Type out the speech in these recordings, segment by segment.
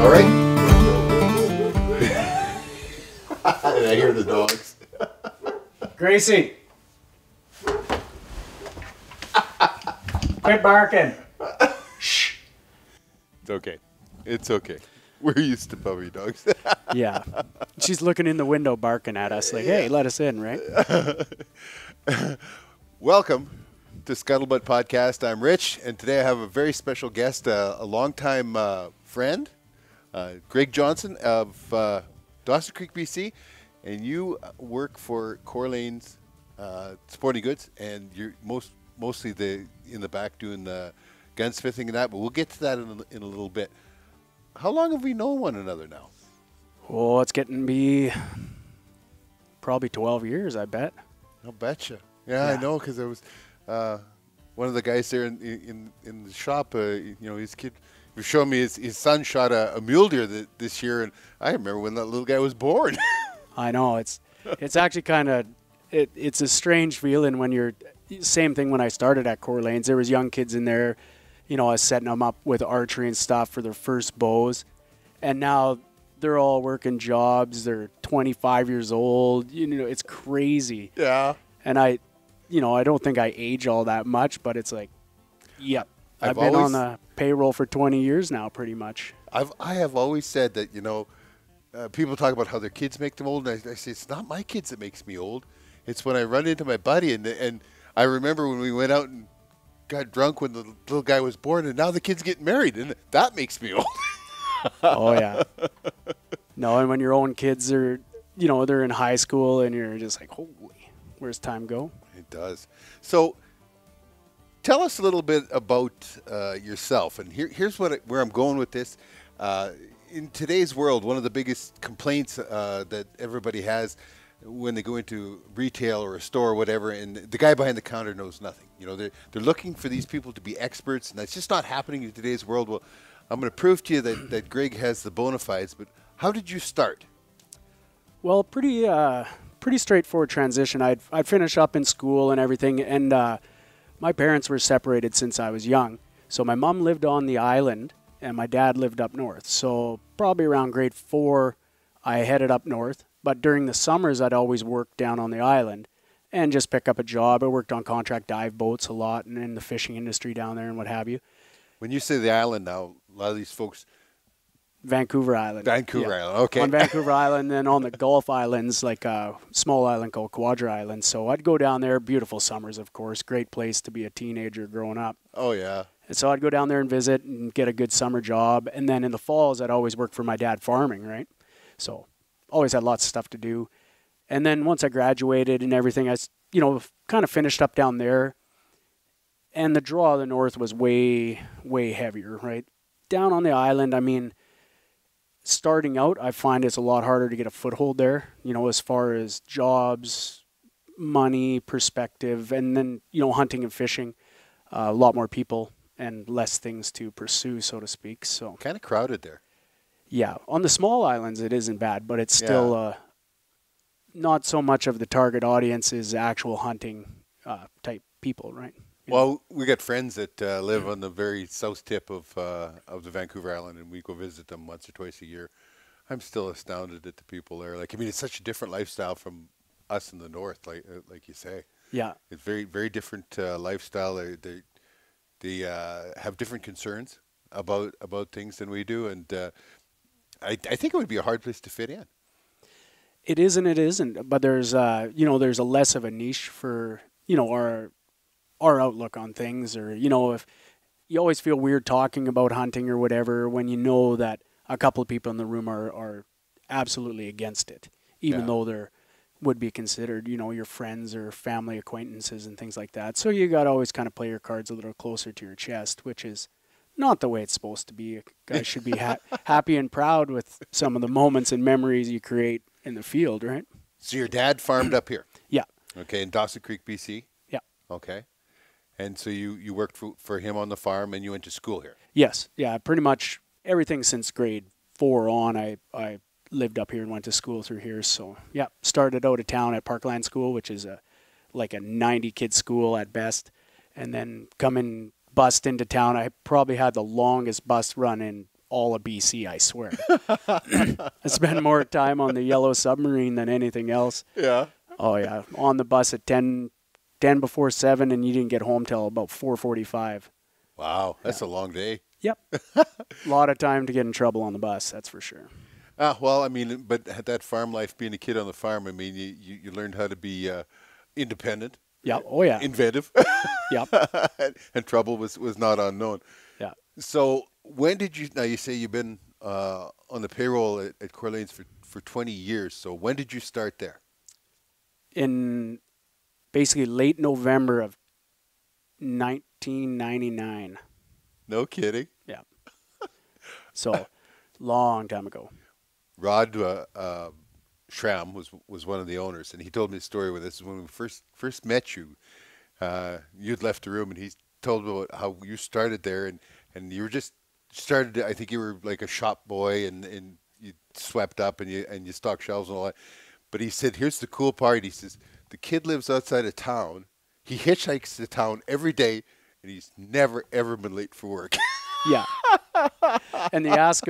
All right. And I hear the dogs. Gracie. Quit barking. Shh. It's okay. It's okay. We're used to puppy dogs. Yeah. She's looking in the window barking at us like, hey, let us in, right? Welcome to Scuttlebutt Podcast. I'm Rich, and today I have a very special guest, a longtime friend, Greg Jonson of Dawson Creek, BC. And you work for Corlanes Sporting Goods, and you're mostly in the back doing the gunsmithing and that, but we'll get to that in a little bit. How long have we known one another now? Oh, it's getting to be probably 12 years, I bet. I'll betcha. Yeah, I know, because there was one of the guys there in the shop, his kid was showing me his son shot a mule deer this year, and I remember when that little guy was born. I know. It's actually kind of, it's a strange feeling when you're, same thing when I started at Corlanes. There was young kids in there, I was setting them up with archery and stuff for their first bows. And now they're all working jobs. They're 25 years old. It's crazy. Yeah. And I don't think I age all that much, but it's like, yep. I've been on the payroll for 20 years now, pretty much. I have always said that, people talk about how their kids make them old, and I say, it's not my kids that makes me old. It's when I run into my buddy, and I remember when we went out and got drunk when the little guy was born, and now the kid's getting married, and that makes me old. Oh, yeah. No, and when your own kids are, they're in high school, and you're just like, holy, where's time go? It does. So tell us a little bit about yourself, and here's where I'm going with this. In today's world, one of the biggest complaints that everybody has when they go into retail or a store or whatever, and the guy behind the counter knows nothing. They're looking for these people to be experts, and that's just not happening in today's world. Well, I'm going to prove to you that Greg has the bona fides, but how did you start? Well, pretty straightforward transition. I'd finished up in school and everything, and my parents were separated since I was young. So my mom lived on the island, and my dad lived up north. So probably around grade 4, I headed up north. But during the summers, I'd always work down on the island and just pick up a job. I worked on contract dive boats a lot and in the fishing industry down there and what have you. When you say the island now, a lot of these folks... Vancouver Island. Vancouver Island, okay. On Vancouver Island, then on the Gulf Islands, like a small island called Quadra Island. So I'd go down there, beautiful summers, of course. Great place to be a teenager growing up. Oh, yeah. And so I'd go down there and visit and get a good summer job. And then in the falls, I'd always work for my dad farming, right? So always had lots of stuff to do. And then once I graduated and everything, I, kind of finished up down there. And the draw of the north was way, way heavier, right? Down on the island, I mean, starting out, I find it's a lot harder to get a foothold there, as far as jobs, money, perspective, and then, hunting and fishing, a lot more people and less things to pursue, so to speak. So kind of crowded there. Yeah. On the small islands, it isn't bad, but it's still not so much of the target audience is actual hunting type people, right? Well, we got friends that live on the very south tip of the Vancouver Island, and we go visit them once or twice a year. I'm still astounded at the people there. It's such a different lifestyle from us in the north, like you say. Yeah, it's very, very different lifestyle. They have different concerns about things than we do, and I think it would be a hard place to fit in. It is and it isn't, but there's there's a less of a niche for our outlook on things, or if you always feel weird talking about hunting or whatever when you know that a couple of people in the room are absolutely against it, even though they're would be considered your friends or family acquaintances and things like that. So you got to always kind of play your cards a little closer to your chest, which is not the way it's supposed to be. A guy should be happy and proud with some of the moments and memories you create in the field, right? So your dad farmed up here? Yeah. Okay, in Dawson Creek, BC? Yeah. Okay. And so you worked for him on the farm, and you went to school here? Yes. Yeah, pretty much everything since grade 4 on, I lived up here and went to school through here. So, yeah, started out of town at Parkland School, which is like a 90-kid school at best. And then bust into town. I probably had the longest bus run in all of BC, I swear. I spent more time on the Yellow Submarine than anything else. Yeah. Oh, yeah. On the bus at 10 before 7, and you didn't get home till about 4:45. Wow, that's a long day. Yep. A lot of time to get in trouble on the bus, that's for sure. Well, I mean, but that farm life, being a kid on the farm, I mean, you learned how to be independent. Yeah. Oh, yeah. Inventive. Yep. And trouble was not unknown. Yeah. So when did you, now you say you've been on the payroll at Corlanes for 20 years. So when did you start there? In basically late November of 1999. No kidding. Yeah. So, long time ago. Rod Schramm was one of the owners, and he told me a story where this is when we first met you. You'd left the room, and he told me about how you started there, and you were just started. I think you were like a shop boy, and you swept up and you stocked shelves and all that. But he said, here's the cool part. He says the kid lives outside of town. He hitchhikes to town every day, and he's never ever been late for work. Yeah. And they ask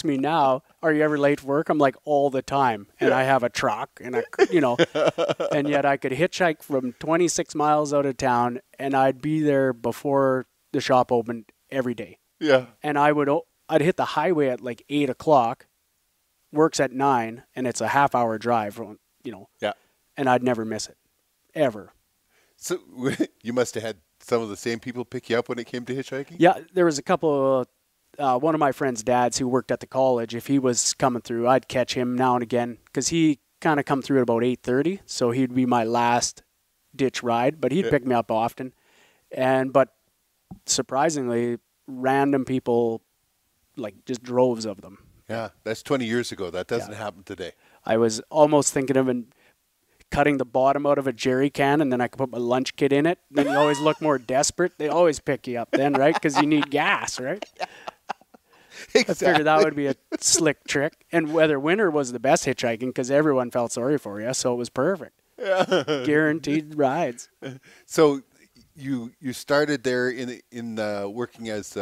me now, are you ever late for work? I'm like, all the time. And I have a truck and and yet I could hitchhike from 26 miles out of town and I'd be there before the shop opened every day. Yeah. And I'd hit the highway at like 8 o'clock, works at 9, and it's a half-hour drive, Yeah. and I'd never miss it, ever. So you must have had some of the same people pick you up when it came to hitchhiking? Yeah, there was a couple, one of my friend's dads who worked at the college, if he was coming through, I'd catch him now and again, because he kind of come through at about 8:30, so he'd be my last ditch ride, but he'd pick me up often. But surprisingly, random people, like just droves of them. Yeah, that's 20 years ago. That doesn't happen today. I was almost thinking of cutting the bottom out of a jerry can, and then I could put my lunch kit in it. Then you always look more desperate. They always pick you up then, right? Because you need gas, right? Exactly. I figured that would be a slick trick. And winter was the best hitchhiking because everyone felt sorry for you, so it was perfect. Yeah. Guaranteed rides. So you started there in working as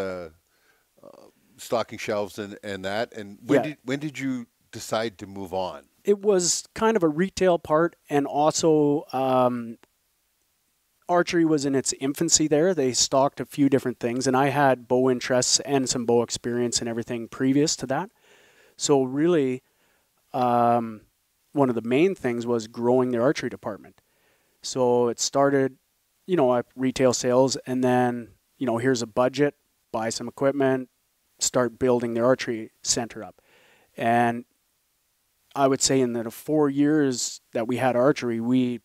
stocking shelves and that. And when did you decide to move on? It was kind of a retail part, and also archery was in its infancy there. They stocked a few different things, and I had bow interests and some bow experience and everything previous to that. So really, one of the main things was growing the archery department. So it started, at retail sales, and then, here's a budget, buy some equipment, start building the archery center up. And I would say in the 4 years that we had archery, we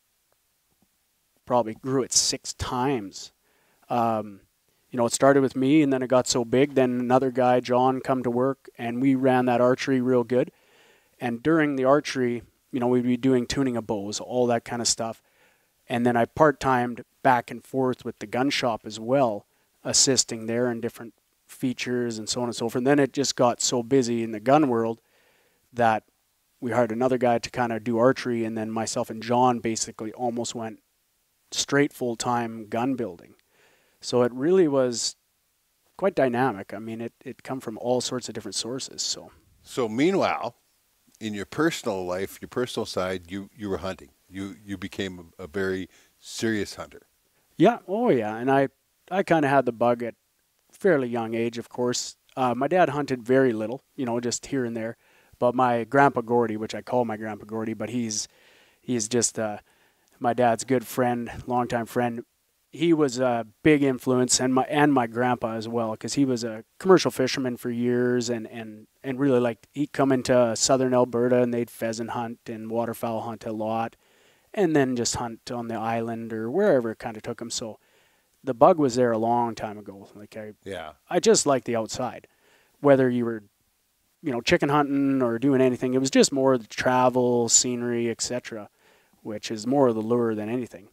probably grew it 6 times. It started with me, and then it got so big. Then another guy, John, come to work, and we ran that archery real good. And during the archery, we'd be doing tuning of bows, all that kind of stuff. And then I part-timed back and forth with the gun shop as well, assisting there in different features and so on and so forth. And then it just got so busy in the gun world that we hired another guy to kind of do archery, and then myself and John basically almost went straight full-time gun building. So it really was quite dynamic. I mean, it come from all sorts of different sources. So meanwhile, in your personal life, your personal side, you were hunting. You became a very serious hunter. Yeah. Oh, yeah. And I kind of had the bug at fairly young age, of course. My dad hunted very little, just here and there. But my Grandpa Gordy, which I call my Grandpa Gordy, but he's just my dad's good friend, longtime friend. He was a big influence, and my grandpa as well, because he was a commercial fisherman for years, and really he'd come into southern Alberta and they'd pheasant hunt and waterfowl hunt a lot, and then just hunt on the island or wherever it kind of took him. So the bug was there a long time ago. I just liked the outside, whether you were chicken hunting or doing anything. It was just more the travel, scenery, etc., which is more of the lure than anything.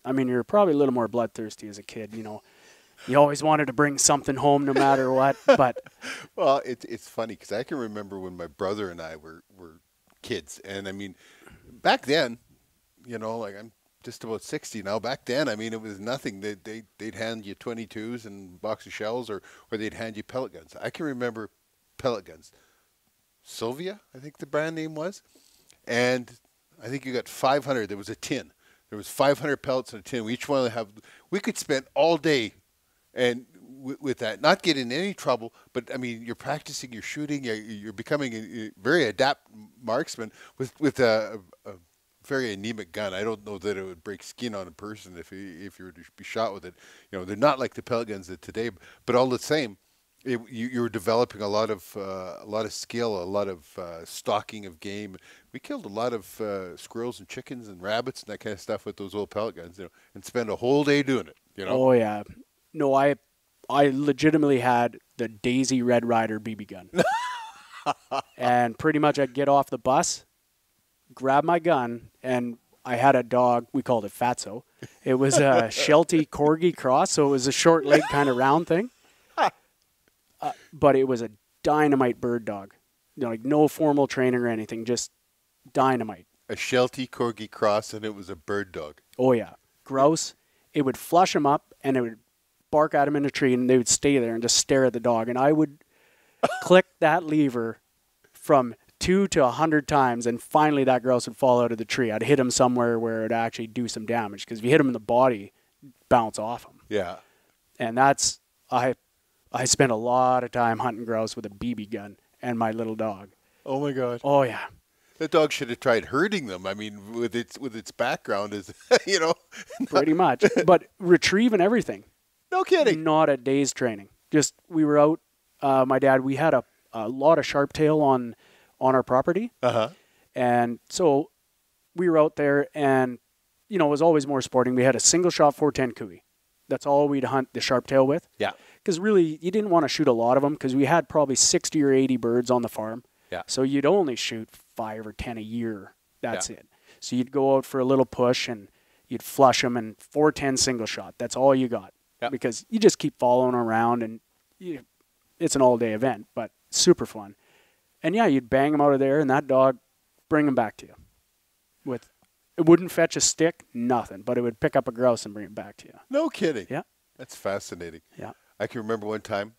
I mean, you're probably a little more bloodthirsty as a kid, You always wanted to bring something home no matter what, but... Well, it's funny, because I can remember when my brother and I were kids, and I mean, back then, I'm just about 60 now. Back then, I mean, it was nothing. They'd hand you 22s and a box of shells, or they'd hand you pellet guns. I can remember pellet guns. Sylvia, I think the brand name was. And I think you got 500. There was a tin. There was 500 pellets in a tin. We could spend all day and with that, not get in any trouble, but I mean, you're practicing your shooting. You're becoming a very adept marksman with a very anemic gun. I don't know that it would break skin on a person if you were to be shot with it. You know, they're not like the pellet guns of today, but all the same, you were developing a lot of skill, a lot of stalking of game. We killed a lot of squirrels and chickens and rabbits and that kind of stuff with those old pellet guns, you know, and spend a whole day doing it. You know? Oh yeah, no, I legitimately had the Daisy Red Ryder BB gun, and pretty much I'd get off the bus, grab my gun, and I had a dog. We called it Fatso. It was a Sheltie Corgi cross, so it was a short leg kind of round thing. But it was a dynamite bird dog. You know, like no formal training or anything, just dynamite. A Sheltie Corgi cross, and it was a bird dog. Oh, yeah. Grouse. It would flush them up, and it would bark at them in a tree, and they would stay there and just stare at the dog. And I would click that lever from 2 to 100 times, and finally that grouse would fall out of the tree. I'd hit him somewhere where it would actually do some damage, because if you hit him in the body, bounce off him. Yeah. And that's... I spent a lot of time hunting grouse with a BB gun and my little dog. Oh my God. Oh yeah. That dog should have tried herding them. I mean, with its background is, you know. Pretty much. But retrieve and everything. No kidding. Not a day's training. Just, we were out, my dad, we had a lot of sharptail on our property. Uh-huh. And so we were out there and, you know, it was always more sporting. We had a single shot 410 cooey. That's all we'd hunt the sharptail with. Yeah. Because really, you didn't want to shoot a lot of them because we had probably 60 or 80 birds on the farm. Yeah. So you'd only shoot 5 or 10 a year. That's it. So you'd go out for a little push and you'd flush them and 410 single shot. That's all you got. Yeah. Because you just keep following around and it's an all-day event, but super fun. And yeah, you'd bang them out of there and that dog, bring them back to you. It wouldn't fetch a stick, nothing, but it would pick up a grouse and bring it back to you. No kidding. Yeah. That's fascinating. Yeah. I can remember one time,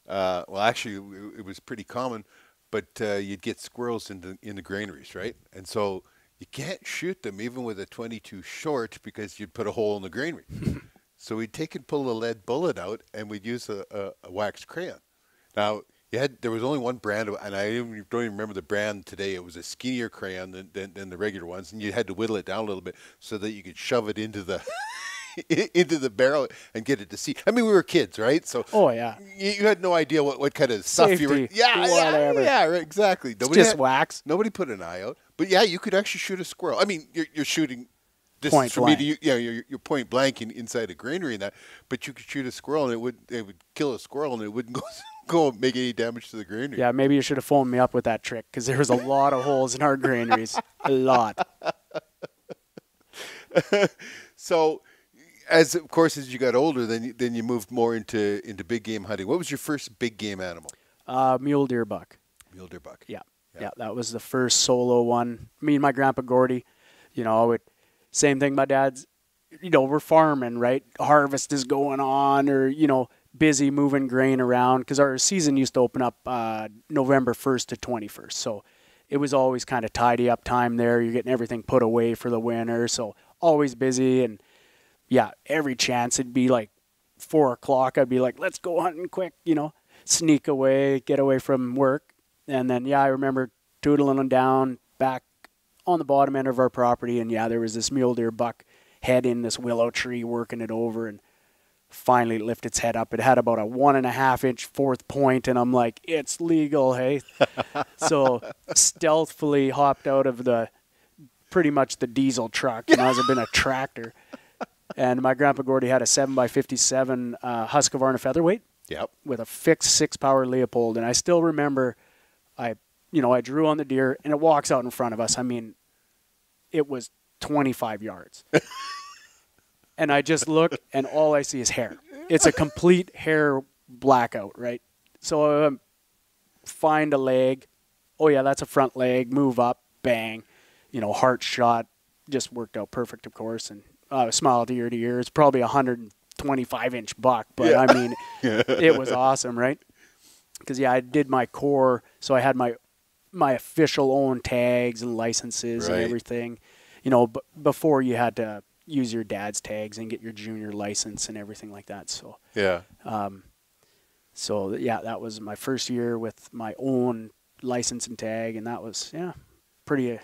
well, actually, it was pretty common, but you'd get squirrels in the granaries, right? And so you can't shoot them even with a 22 short because you'd put a hole in the granary. So we'd take and pull a lead bullet out, and we'd use a wax crayon. Now, there was only one brand, and I don't even remember the brand today. It was a skinnier crayon than the regular ones, and you had to whittle it down a little bit so that you could shove it into the into the barrel and get it to see. I mean, we were kids, right? So you had no idea what kind of stuff Safety, you were. Yeah, right, exactly. Nobody just wax. Nobody put an eye out, but yeah, you could actually shoot a squirrel. I mean, you're shooting distance point from blank. me to you. You're point blank inside a granary and that, but you could shoot a squirrel and it would kill a squirrel and it wouldn't go make any damage to the granary. Yeah, maybe you should have phoned me up with that trick because there was a lot of holes in our granaries. A lot. So, as you got older, then you moved more into big game hunting. What was your first big game animal? Mule deer buck. Mule deer buck. Yeah, that was the first solo one. Me and my grandpa Gordy, same thing. My dad's, we're farming, right? Harvest is going on, or busy moving grain around because our season used to open up November 1st to 21st. So it was always kind of tidy up time there. You're getting everything put away for the winter, so always busy. And yeah, every chance it'd be like 4 o'clock. I'd be like, let's go hunting quick, sneak away, get away from work. And then, I remember tootling down back on the bottom end of our property. And there was this mule deer buck head in this willow tree working it over, and finally it lifted its head up. It had about a 1.5 inch fourth point, and I'm like, it's legal, hey? So stealthily hopped out of pretty much the diesel truck, as it been a tractor. And my grandpa Gordy had a 7x57 Husqvarna featherweight. Yep. With a fixed 6-power Leopold. And I still remember I drew on the deer and it walks out in front of us. I mean, it was 25 yards. And I just look and all I see is hair. It's a complete hair blackout, right? So find a leg. Oh yeah, that's a front leg. Move up, bang. Heart shot. Just worked out perfect, of course. And smiled ear to ear. It's probably 125-inch buck, but I mean, it was awesome, right? Because, yeah, I did my core, so I had my official own tags and licenses and everything. You know, before you had to use your dad's tags and get your junior license and everything like that. So, Yeah. So, yeah, that was my first year with my own license and tag, and that was, pretty,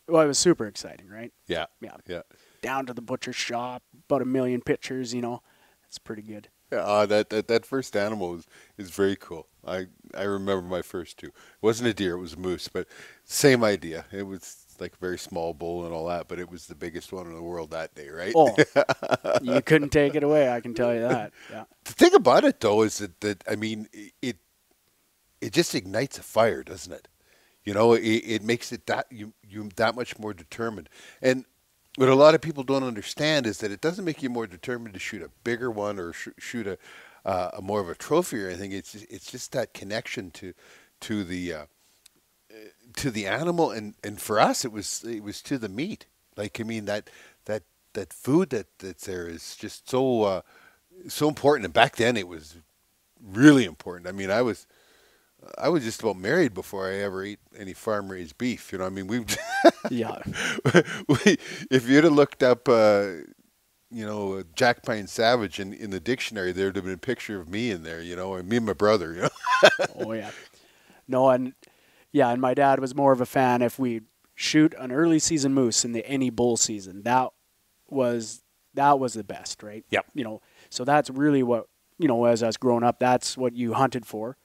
well, it was super exciting, right? Yeah. Yeah. Yeah. Down to the butcher shop, about 1 million pictures, you know. It's pretty good. Yeah, that first animal is very cool. I remember my first two. It wasn't a deer, it was a moose, but same idea. It was like a very small bull and all that, but it was the biggest one in the world that day, right? Oh, you couldn't take it away, I can tell you that. Yeah. The thing about it, though, is that I mean, it just ignites a fire, doesn't it? You know, it makes it that you that much more determined. And what a lot of people don't understand is that it doesn't make you more determined to shoot a bigger one or shoot a more of a trophy or anything. It's just that connection to the animal, and for us it was to the meat. Like, I mean, that food that's there is just so important. And back then it was really important. I mean, I was just about married before I ever ate any farm raised beef. You know, I mean, Yeah. if you'd have looked up, Jack Pine Savage in the dictionary, there'd have been a picture of me in there, you know, and me and my brother, you know. Oh, yeah. No, and my dad was more of a fan if we shoot an early season moose in any bull season. That was the best, right? Yep. You know, so that's really what, you know, as I was growing up, that's what you hunted for.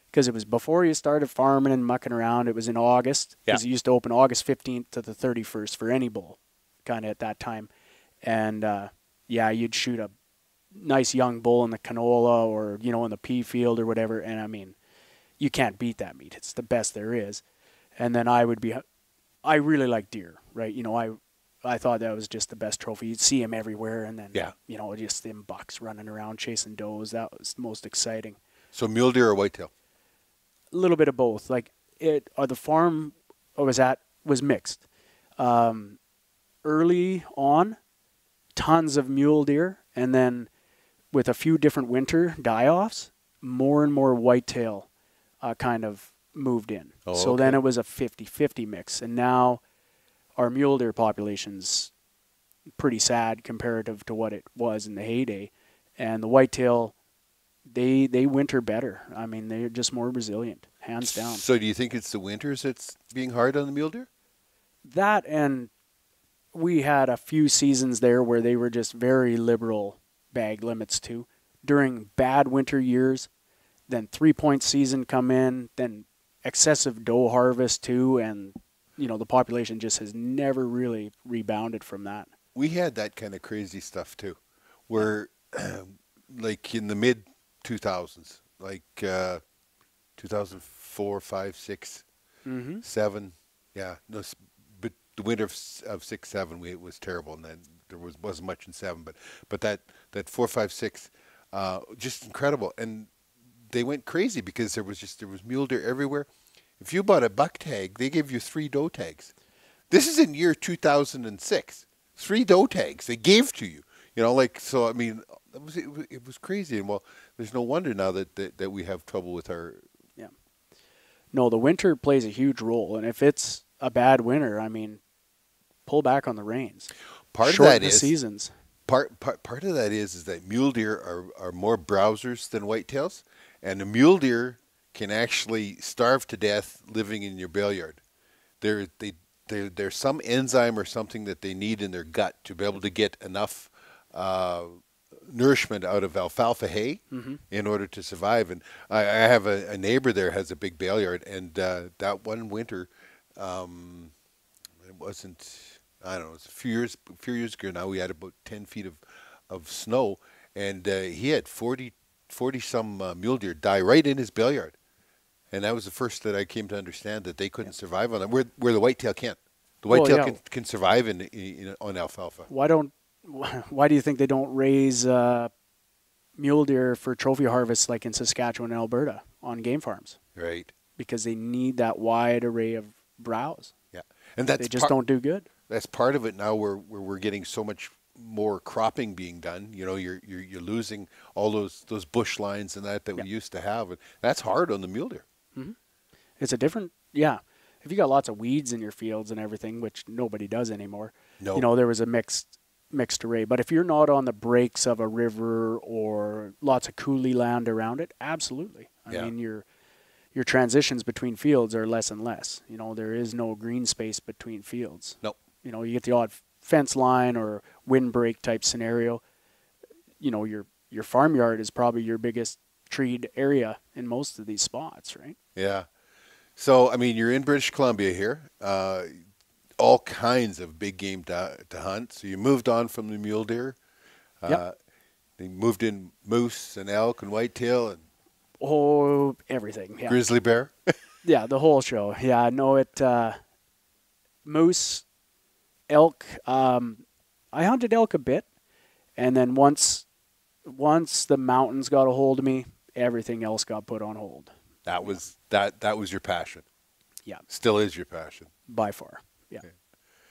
Because it was before you started farming and mucking around. It was in August. Because it used to open August 15th to the 31st for any bull, kind of at that time. And, you'd shoot a nice young bull in the canola or, you know, in the pea field or whatever. And, I mean, you can't beat that meat. It's the best there is. And then I really like deer, right? You know, I thought that was just the best trophy. You'd see them everywhere. And then, you know, just them bucks running around chasing does. That was the most exciting. So mule deer or whitetail? A little bit of both. Like the farm I was at was mixed. Early on, tons of mule deer, and then with a few different winter die-offs, more and more whitetail kind of moved in. Oh, so then it was a 50-50 mix, and now our mule deer population's pretty sad comparative to what it was in the heyday, and the whitetail, they winter better. I mean, they're just more resilient, hands down. So do you think it's the winters that's being hard on the mule deer? That, and we had a few seasons there where they were just very liberal bag limits too. During bad winter years, then 3-point season come in, then excessive doe harvest too, and you know the population just has never really rebounded from that. We had that kind of crazy stuff too, where like in the mid 2000s, like 2004, 5, 6, 7. Yeah, no, but the winter of 6, 7, it was terrible, and then there wasn't much in 7, but that 4, 5, 6, just incredible, and they went crazy because there was mule deer everywhere. If you bought a buck tag, they gave you 3 doe tags. This is in year 2006. 3 doe tags they gave to you. You know, like, so I mean, it was crazy, and well, there's no wonder now that we have trouble with our. Yeah. No, the winter plays a huge role, and if it's a bad winter, I mean, pull back on the reins. Part Shorten of that the is seasons. Part of that is that mule deer are more browsers than whitetails, and a mule deer can actually starve to death living in your bale yard. There's some enzyme or something that they need in their gut to be able to get enough nourishment out of alfalfa hay in order to survive. And I have a neighbor there has a big bale yard, and that one winter, it wasn't, I don't know, it's a few years ago now, we had about 10 feet of snow, and he had 40 some mule deer die right in his bale yard. And that was the first that I came to understand that they couldn't survive on it, where the whitetail can't. The whitetail can survive on alfalfa. Why do you think they don't raise mule deer for trophy harvests like in Saskatchewan and Alberta on game farms? Right. Because they need that wide array of browse. Yeah, and they just don't do good. That's part of it now, where we're getting so much more cropping being done. You know, you're losing all those bush lines and that we used to have, and that's hard on the mule deer. Mm-hmm. It's a different, yeah. If you got lots of weeds in your fields and everything, which nobody does anymore, you know, there was a mixed array. But if you're not on the breaks of a river or lots of coulee land around it, absolutely. I mean, your transitions between fields are less and less. You know, there is no green space between fields. Nope. You know, you get the odd fence line or windbreak type scenario. You know, your farmyard is probably your biggest treed area in most of these spots, right? Yeah. So, I mean, you're in British Columbia here. All kinds of big game to hunt. So you moved on from the mule deer. You moved in moose and elk and whitetail and everything. Yeah. Grizzly bear. Yeah, the whole show. Yeah, no, moose, elk. I hunted elk a bit, and then once the mountains got a hold of me, everything else got put on hold. That was that was your passion. Yeah. Still is your passion. By far. Yeah. Okay.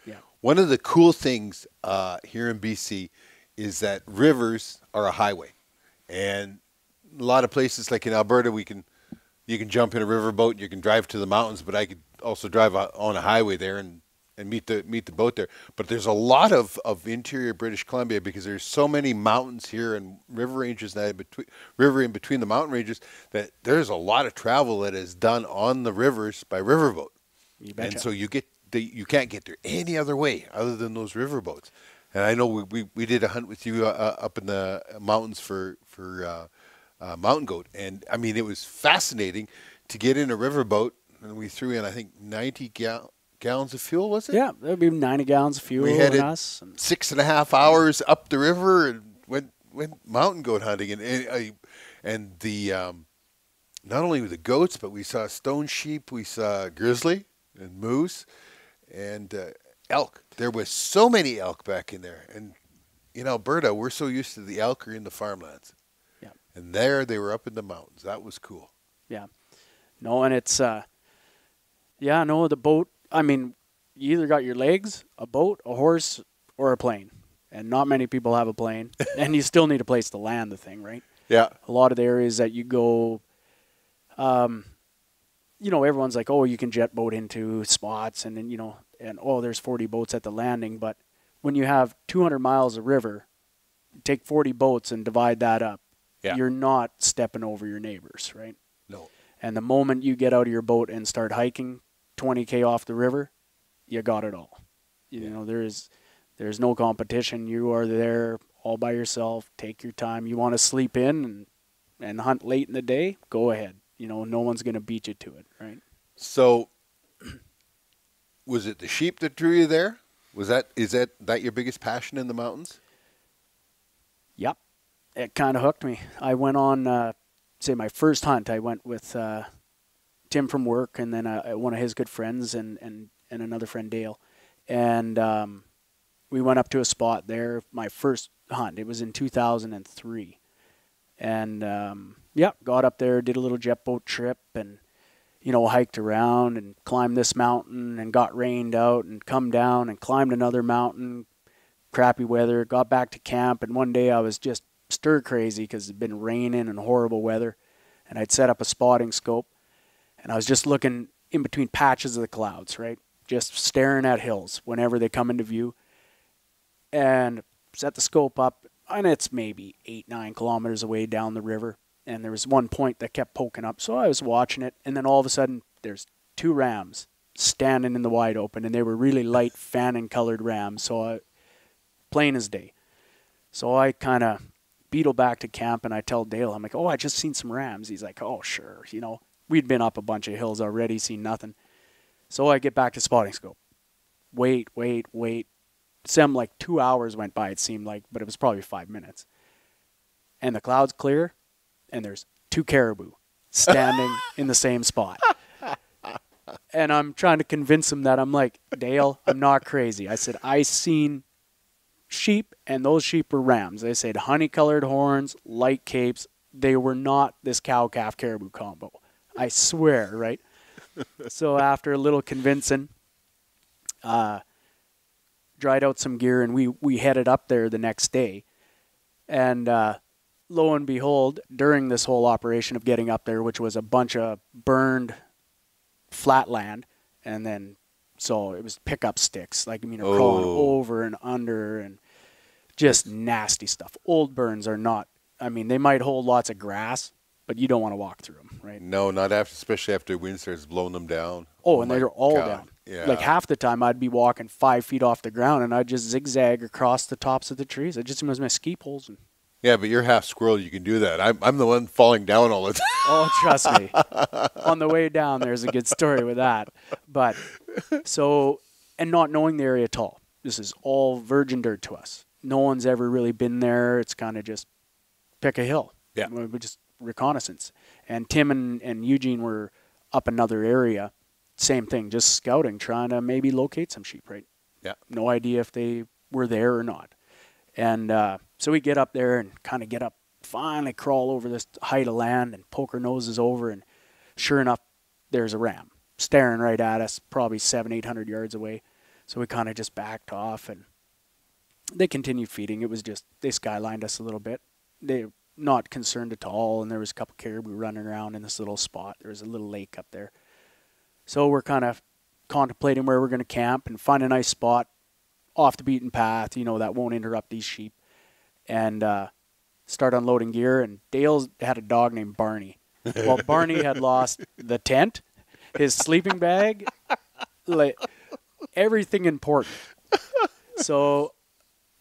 Yeah. One of the cool things here in BC is that rivers are a highway, and a lot of places like in Alberta, you can jump in a riverboat and you can drive to the mountains, but I could also drive on a highway there and meet the boat there. But there's a lot of interior British Columbia because there's so many mountains here and river ranges that in between the mountain ranges that there's a lot of travel that is done on the rivers by riverboat. You betcha. And so you can't get there any other way other than those riverboats. And I know we did a hunt with you up in the mountains for mountain goat, and I mean it was fascinating to get in a riverboat, and we threw in I think 90 gallons of fuel, was it? Yeah, there would be 90 gallons of fuel. We had us. 6.5 hours up the river and went mountain goat hunting, and the not only the goats, but we saw stone sheep, we saw grizzly and moose, and elk. There was so many elk back in there, and in Alberta we're so used to the elk are in the farmlands. Yeah. And there they were up in the mountains. That was cool. Yeah. No, and it's the boat, I mean, you either got your legs, a boat, a horse, or a plane. And not many people have a plane. And you still need a place to land the thing, right? Yeah. A lot of the areas that you go, you know, everyone's like, oh, you can jet boat into spots and then, you know, and there's 40 boats at the landing. But when you have 200 miles of river, take 40 boats and divide that up. Yeah. You're not stepping over your neighbors, right? No. And the moment you get out of your boat and start hiking 20K off the river, you got it all. You know, there's no competition. You are there all by yourself. Take your time. You want to sleep in and hunt late in the day, go ahead. You know, no one's going to beat you to it, right? So was it the sheep that drew you there? Is that your biggest passion in the mountains? Yep. It kind of hooked me. I went on, say my first hunt, I went with Tim from work and then one of his good friends and another friend, Dale. And we went up to a spot there, my first hunt. It was in 2003. And, got up there, did a little jet boat trip and, you know, hiked around and climbed this mountain and got rained out and come down and climbed another mountain, crappy weather, got back to camp. And one day I was just stir crazy because it'd been raining and horrible weather. And I'd set up a spotting scope and I was just looking in between patches of the clouds, right? Just staring at hills whenever they come into view. And set the scope up and it's maybe 8-9 kilometers away down the river. And there was one point that kept poking up. So I was watching it. And then all of a sudden there's 2 rams standing in the wide open. And they were really light fanning colored rams. So plain as day. So I kind of beetle back to camp and I tell Dale, I'm like, oh, I just seen some rams. He's like, oh, sure. You know, we'd been up a bunch of hills already, seen nothing. So I get back to spotting scope. Wait. Some like 2 hours went by, it seemed like, but it was probably 5 minutes. And the clouds clear and there's 2 caribou standing in the same spot. And I'm trying to convince him that I'm like, Dale, I'm not crazy. I said, I seen sheep, and those sheep were rams. They said honey-colored horns, light capes. They were not this cow-calf caribou combo. I swear, right? So after a little convincing, dried out some gear, and we headed up there the next day. And lo and behold, during this whole operation of getting up there, which was a bunch of burned flat land, and then so it was pickup sticks, like, I mean, crawling over and under, and just nasty stuff. Old burns are not, I mean, they might hold lots of grass, but you don't want to walk through them, right? No, not after, especially after wind starts blowing them down. Oh, and they're all down. Yeah. Like half the time I'd be walking 5 feet off the ground, and I'd just zigzag across the tops of the trees. It just was my ski poles. And yeah, but you're half squirrel. You can do that. I'm the one falling down all the time. oh, trust me. On the way down, there's a good story with that. But so, and not knowing the area at all. This is all virgin dirt to us. No one's ever really been there. It's kind of just pick a hill. Yeah. We just reconnaissance. And Tim and Eugene were up another area. Same thing, just scouting, trying to maybe locate some sheep, right? Yeah. No idea if they were there or not. And so we get up there and kind of get up, finally crawl over this height of land and poke our noses over. And sure enough, there's a ram staring right at us, probably 700-800 yards away. So we kind of just backed off, and they continued feeding. It was just, they skylined us a little bit. They not concerned at all, and there was a couple caribou running around in this little spot. There was a little lake up there. So we're kind of contemplating where we're going to camp and find a nice spot off the beaten path, that won't interrupt these sheep, and start unloading gear. And Dale had a dog named Barney. Well, Barney had lost the tent, his sleeping bag, like everything important. So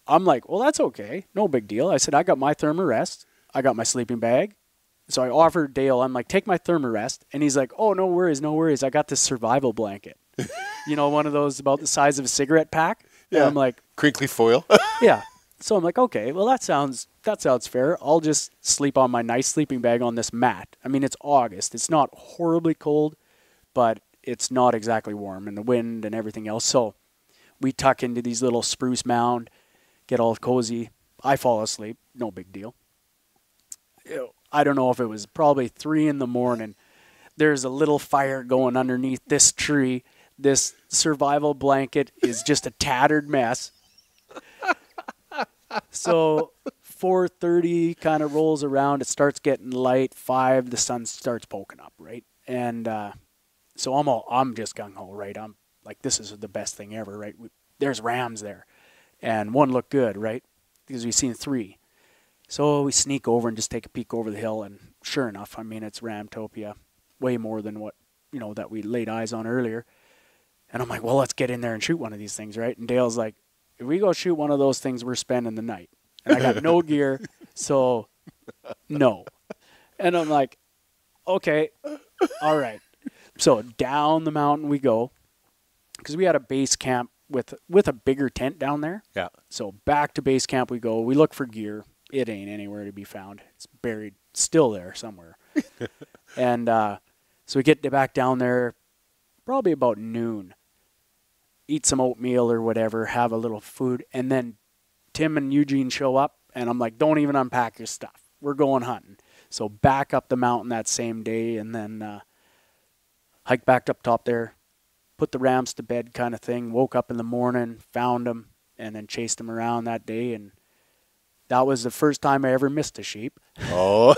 I'm like, well, that's okay. No big deal. I said, I got my thermarest. I got my sleeping bag. So I offered Dale, I'm like, take my thermarest. And he's like, oh, no worries, no worries. I got this survival blanket. One of those about the size of a cigarette pack. Yeah. And I'm like, crinkly foil. yeah. So I'm like, okay, well, that sounds fair. I'll just sleep on my nice sleeping bag on this mat. I mean, it's August. It's not horribly cold, but it's not exactly warm, and the wind and everything else. So we tuck into these little spruce mound, get all cozy. I fall asleep. No big deal. I don't know if it was probably 3 a.m. There's a little fire going underneath this tree. This survival blanket is just a tattered mess. So 4:30 kind of rolls around. It starts getting light. 5, the sun starts poking up, right? And so I'm just gung-ho, right? I'm like, this is the best thing ever, right? There's rams there. And one looked good, right? Because we've seen 3. So we sneak over and just take a peek over the hill, and sure enough, I mean, it's Ramtopia, way more than what, that we laid eyes on earlier. And I'm like, well, let's get in there and shoot one of these things, right? And Dale's like, if we go shoot one of those things, we're spending the night. And I got no gear, so no. And I'm like, okay, all right. So down the mountain we go, because we had a base camp with a bigger tent down there. Yeah. So back to base camp we go. We look for gear. It ain't anywhere to be found. It's buried still there somewhere. And so we get back down there probably about noon. Eat some oatmeal or whatever, have a little food, and then Tim and Eugene show up, and I'm like, don't even unpack your stuff. We're going hunting. So back up the mountain that same day, and then hike back up top there, put the rams to bed kind of thing, woke up in the morning, found them, and then chased them around that day, and that was the first time I ever missed a sheep. Oh,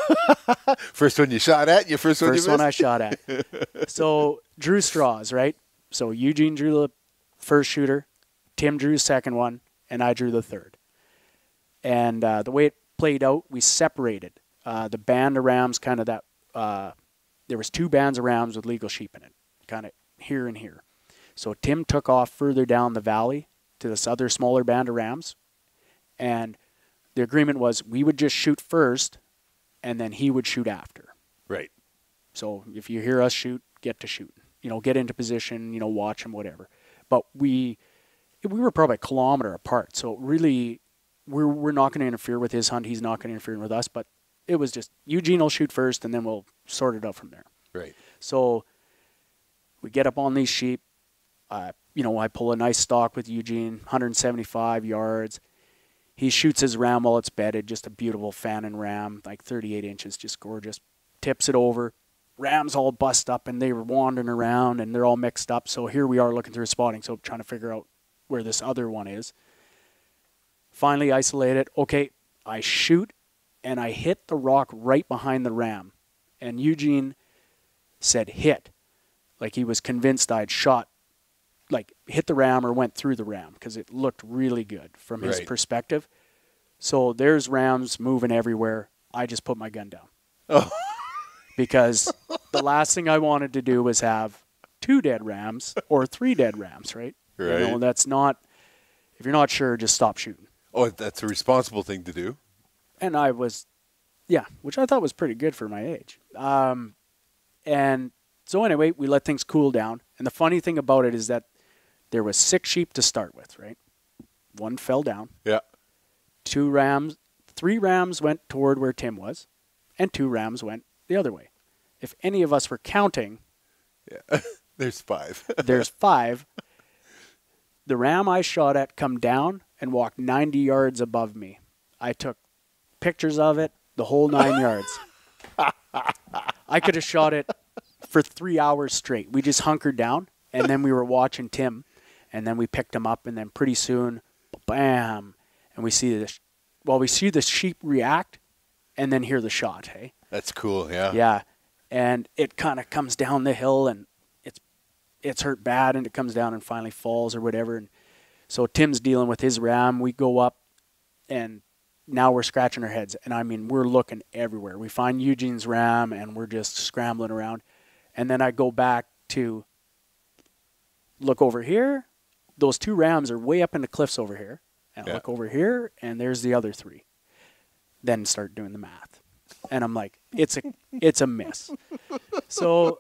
first one you shot at? First one you missed? First one I shot at. So drew straws, right? So Eugene drew the first shooter, Tim drew the second one, and I drew the third. And the way it played out, we separated the band of rams, kind of that. There was 2 bands of rams with legal sheep in it, kind of here and here. So Tim took off further down the valley to this other smaller band of rams, and the agreement was we would just shoot first, and then he would shoot after. Right. So if you hear us shoot, get to shoot. Get into position, watch him, whatever. But we were probably a kilometer apart, so really we're not going to interfere with his hunt. He's not going to interfere with us, but it was just Eugene will shoot first, and then we'll sort it out from there. Right. So we get up on these sheep. I pull a nice stalk with Eugene, 175 yards. He shoots his ram while it's bedded, just a beautiful Fannin ram, like 38 inches, just gorgeous. Tips it over. Ram's all bust up, and they were wandering around, and they're all mixed up. So here we are looking through spotting, so trying to figure out, where this other one is. Finally isolate it. Okay, I shoot, and I hit the rock right behind the ram. And Eugene said hit. Like he was convinced I'd shot, like hit the ram or went through the ram, because it looked really good from his perspective. So there's rams moving everywhere. I just put my gun down. Oh. Because the last thing I wanted to do was have 2 dead rams or 3 dead rams, right? Right. You know, that's not, if you're not sure, just stop shooting. Oh, that's a responsible thing to do. And I was, yeah, which I thought was pretty good for my age. And so anyway, we let things cool down. And the funny thing about it is that there was 6 sheep to start with, right? 1 fell down. Yeah. 3 rams went toward where Tim was, and 2 rams went the other way. If any of us were counting, yeah, there's 5. There's 5. The ram I shot at come down and walked 90 yards above me. I took pictures of it, the whole 9 yards. I could have shot it for 3 hours straight. We just hunkered down, and then we were watching Tim, and then we picked him up, and then pretty soon, bam, and we see the sheep react, and then hear the shot. Hey, that's cool. Yeah. Yeah, and it kind of comes down the hill, and it's hurt bad, and it comes down and finally falls or whatever. And so Tim's dealing with his ram. We go up, and now we're scratching our heads. And I mean, we're looking everywhere. We find Eugene's ram, and we're just scrambling around. And then I go back to look over here. Those 2 rams are way up in the cliffs over here. And I look over here, and there's the other 3. Then start doing the math. And I'm like, it's a miss. So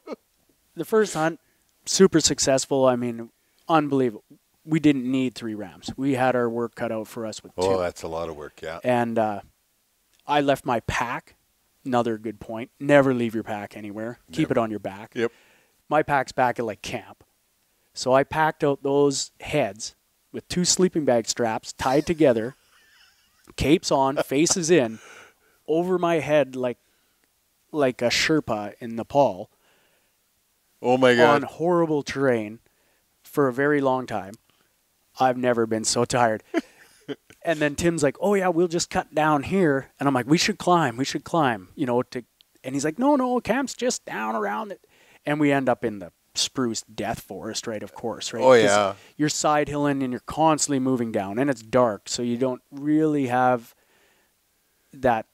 the first hunt, super successful. I mean, unbelievable. We didn't need 3 rams. We had our work cut out for us with 2. Oh, that's a lot of work, yeah. And I left my pack. Another good point. Never leave your pack anywhere. Never. Keep it on your back. Yep. My pack's back at like camp. So I packed out those heads with 2 sleeping bag straps tied together, capes on, faces in, over my head like a Sherpa in Nepal. Oh my God. On horrible terrain for a very long time. I've never been so tired. And then Tim's like, oh yeah, we'll just cut down here. And I'm like, we should climb, you know, and he's like, no, camp's just down around it. And we end up in the spruce death forest, right? Of course, right? Oh yeah. You're side hilling and you're constantly moving down, and it's dark, so you don't really have that.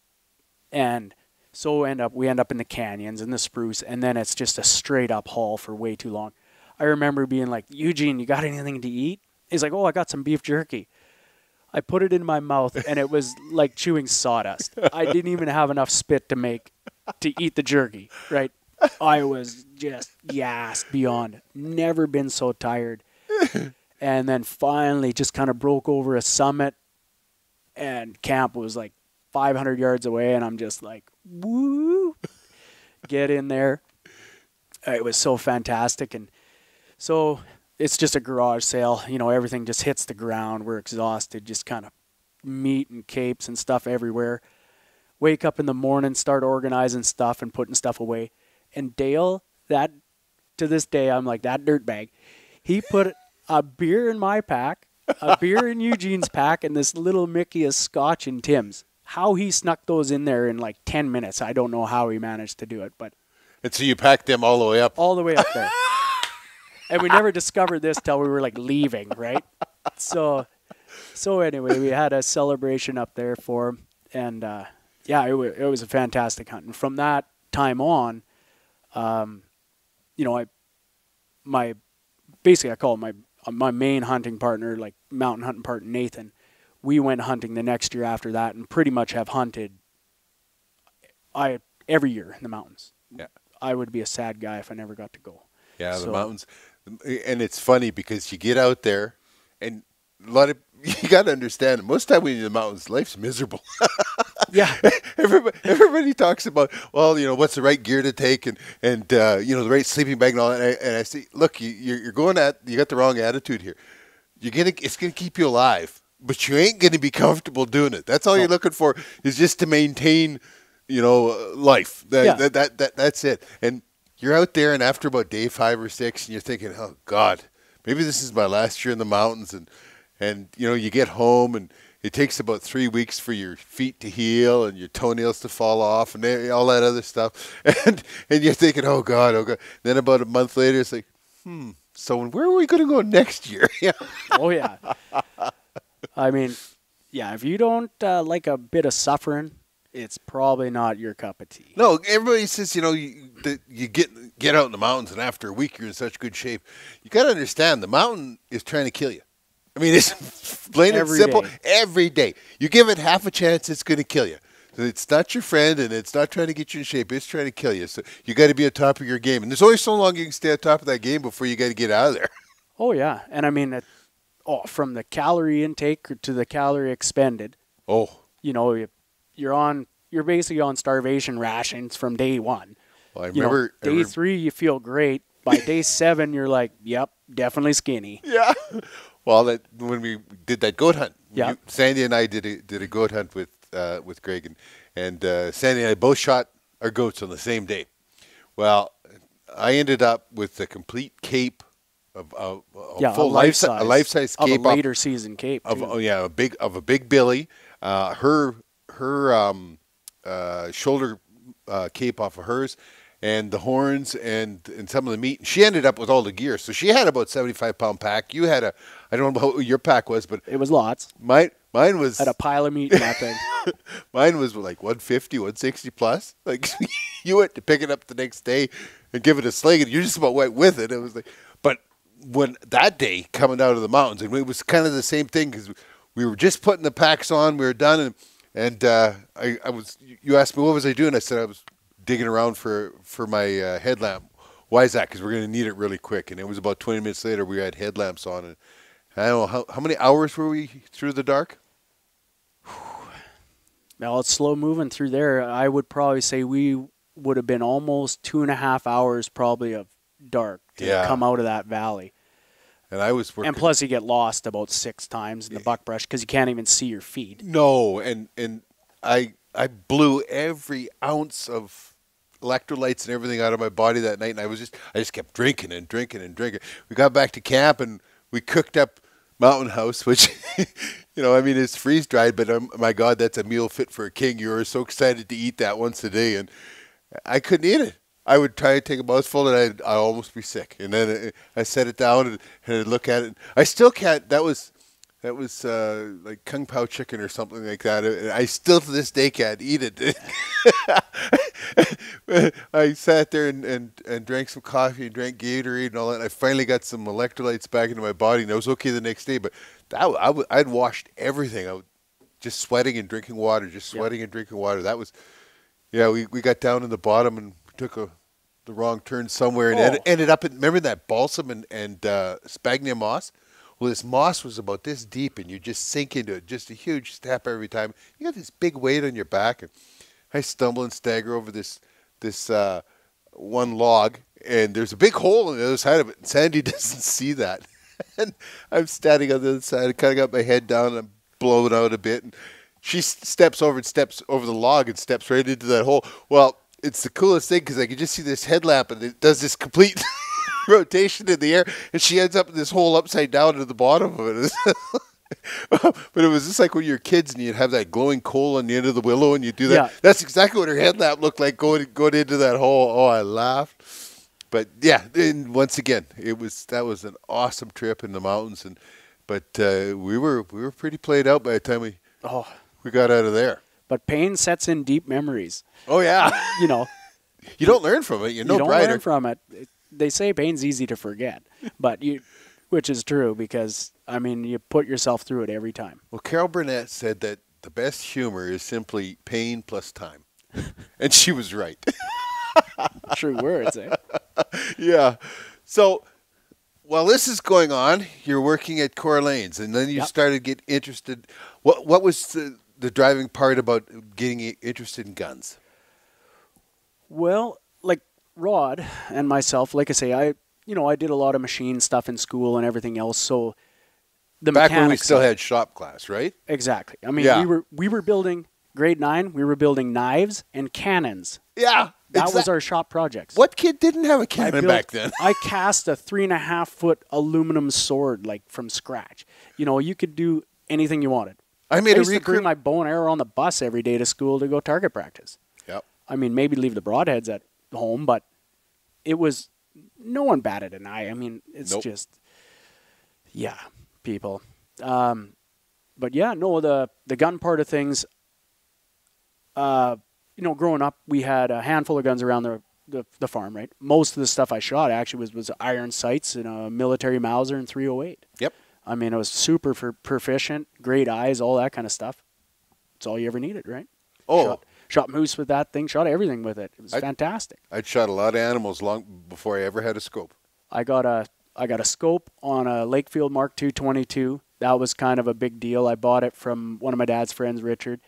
And so we end up in the canyons and the spruce, and then it's just a straight up haul for way too long. I remember being like, Eugene, you got anything to eat? He's like, oh, I got some beef jerky. I put it in my mouth, and it was like chewing sawdust. I didn't even have enough spit to eat the jerky, right? I was just gassed beyond. Never been so tired. And then finally just kind of broke over a summit, and camp was like 500 yards away, and I'm just like, woo, get in there. It was so fantastic. And so it's just a garage sale. You know, everything just hits the ground. We're exhausted, just kind of meat and capes and stuff everywhere. Wake up in the morning, start organizing stuff and putting stuff away. And Dale, to this day, I'm like, that dirtbag. He put a beer in my pack, a beer in Eugene's pack, and this little Mickey of scotch in Tim's. How he snuck those in there in like 10 minutes, I don't know how he managed to do it. And so you packed them all the way up? All the way up there. And we never discovered this till we were like leaving, right? So anyway, we had a celebration up there for him. And yeah, it was a fantastic hunt. And from that time on, you know, I call it my main hunting partner, like mountain hunting partner, Nathan. We went hunting the next year after that, and pretty much have hunted every year in the mountains. Yeah, I would be a sad guy if I never got to go. Yeah, the mountains, and it's funny because you get out there, and you got to understand. Most of the time when you're in the mountains, life's miserable. Yeah, everybody talks about, well, you know, what's the right gear to take, and you know, the right sleeping bag and all that. And I say, look, you got the wrong attitude here. It's gonna keep you alive, but you ain't gonna be comfortable doing it. That's all you're looking for, is just to maintain, you know, life. That's it. And you're out there, and after about day 5 or 6, and you're thinking, oh God, maybe this is my last year in the mountains, and you know, you get home and it takes about 3 weeks for your feet to heal and your toenails to fall off and all that other stuff, and you're thinking, oh God, oh God. Then about a month later, it's like, so where are we going to go next year? Yeah. Oh yeah. I mean, yeah, if you don't like a bit of suffering, it's probably not your cup of tea. No, everybody says, you know, you get out in the mountains and after a week you're in such good shape. You got to understand, the mountain is trying to kill you. I mean, it's plain and simple. Every day. You give it half a chance, it's going to kill you. It's not your friend, and it's not trying to get you in shape. It's trying to kill you. So you got to be on top of your game. And there's only so long you can stay on top of that game before you got to get out of there. Oh, yeah. And I mean, from the calorie intake to the calorie expended. Oh. You know, you're basically on starvation rations from day one. Well, I remember. Day 3, you feel great. By day 7, you're like, yep, definitely skinny. Yeah. Well, when we did that goat hunt, yeah. Sandy and I did a goat hunt with Greg, and Sandy and I both shot our goats on the same day. Well, I ended up with a complete cape of full life-size cape, of a later season cape. A big billy. Her shoulder cape off of hers, and the horns and some of the meat. And she ended up with all the gear. So she had about 75-pound pack. You had I don't know what your pack was, but it was lots. Mine was had a pile of meat in that thing. Mine was like 150, 160 plus. Like you went to pick it up the next day and give it a sling, and you just about went with it. It was like, but when that day coming out of the mountains, and it was kind of the same thing because we were just putting the packs on, we were done, and I was. You asked me what was I doing? I said I was digging around for my headlamp. Why is that? Because we're going to need it really quick. And it was about 20 minutes later we had headlamps on, and I don't know how many hours were we through the dark. Well, it's slow moving through there. I would probably say we would have been almost 2.5 hours probably of dark to come out of that valley. And I was working. And plus you get lost about 6 times in the buckbrush because you can't even see your feet. No, and I blew every ounce of electrolytes and everything out of my body that night, and I just kept drinking and drinking and drinking. We got back to camp and we cooked up Mountain House, which, I mean, it's freeze dried, but my God, that's a meal fit for a king. You were so excited to eat that once a day, and I couldn't eat it. I would try to take a mouthful, and I'd almost be sick. And then I set it down and I'd look at it. I still can't. That was like Kung Pao chicken or something like that. I still to this day can't eat it. I sat there and drank some coffee and drank Gatorade and all that. And I finally got some electrolytes back into my body, and I was okay the next day. But I'd washed everything. I was just sweating and drinking water, and drinking water. That was, we got down in the bottom and took the wrong turn somewhere and ended up remember that balsam and sphagnum moss? Well, this moss was about this deep, and you just sink into it, just a huge step every time. You got this big weight on your back, and I stumble and stagger over this one log, and there's a big hole on the other side of it, and Sandy doesn't see that. And I'm standing on the other side, I kind of got my head down, and I'm blown out a bit, and she steps over the log and steps right into that hole. Well, it's the coolest thing because I can just see this headlamp, and it does this complete rotation in the air, and she ends up in this hole upside down at the bottom of it. But it was just like when you're kids and you'd have that glowing coal on the end of the willow and you do that. Yeah. That's exactly what her headlamp looked like going into that hole. Oh, I laughed. But yeah, and once again, that was an awesome trip in the mountains, but we were pretty played out by the time we got out of there. But pain sets in deep memories. Oh yeah. You don't learn from it. You don't learn from it. They say pain's easy to forget, which is true because, I mean, you put yourself through it every time. Well, Carol Burnett said that the best humor is simply pain plus time. And she was right. True words, eh? Yeah. So while this is going on, you're working at Corlanes, and then you started to get interested. What was the driving part about getting interested in guns? Well, like Rod and myself, like I say, I did a lot of machine stuff in school and everything else. So back when we still had shop class, right? Exactly. I mean, we were building grade 9. We were building knives and cannons. Yeah, That was our shop projects. What kid didn't have a cannon back then? I cast a 3.5-foot aluminum sword, like, from scratch. You know, you could do anything you wanted. I used to bring my bow and arrow on the bus every day to school to go target practice. Yep. I mean, maybe leave the broadheads at home, but it was, no one batted an eye. I mean, it's just, yeah, people. But yeah, no, the gun part of things, you know, growing up, we had a handful of guns around the farm, right? Most of the stuff I shot actually was iron sights and a military Mauser and 308. Yep. I mean, it was super proficient, great eyes, all that kind of stuff. It's all you ever needed, right? Oh. Shot moose with that thing, shot everything with it. It was fantastic. I'd shot a lot of animals long before I ever had a scope. I got a scope on a Lakefield Mark II 22. That was kind of a big deal. I bought it from one of my dad's friends, Richard,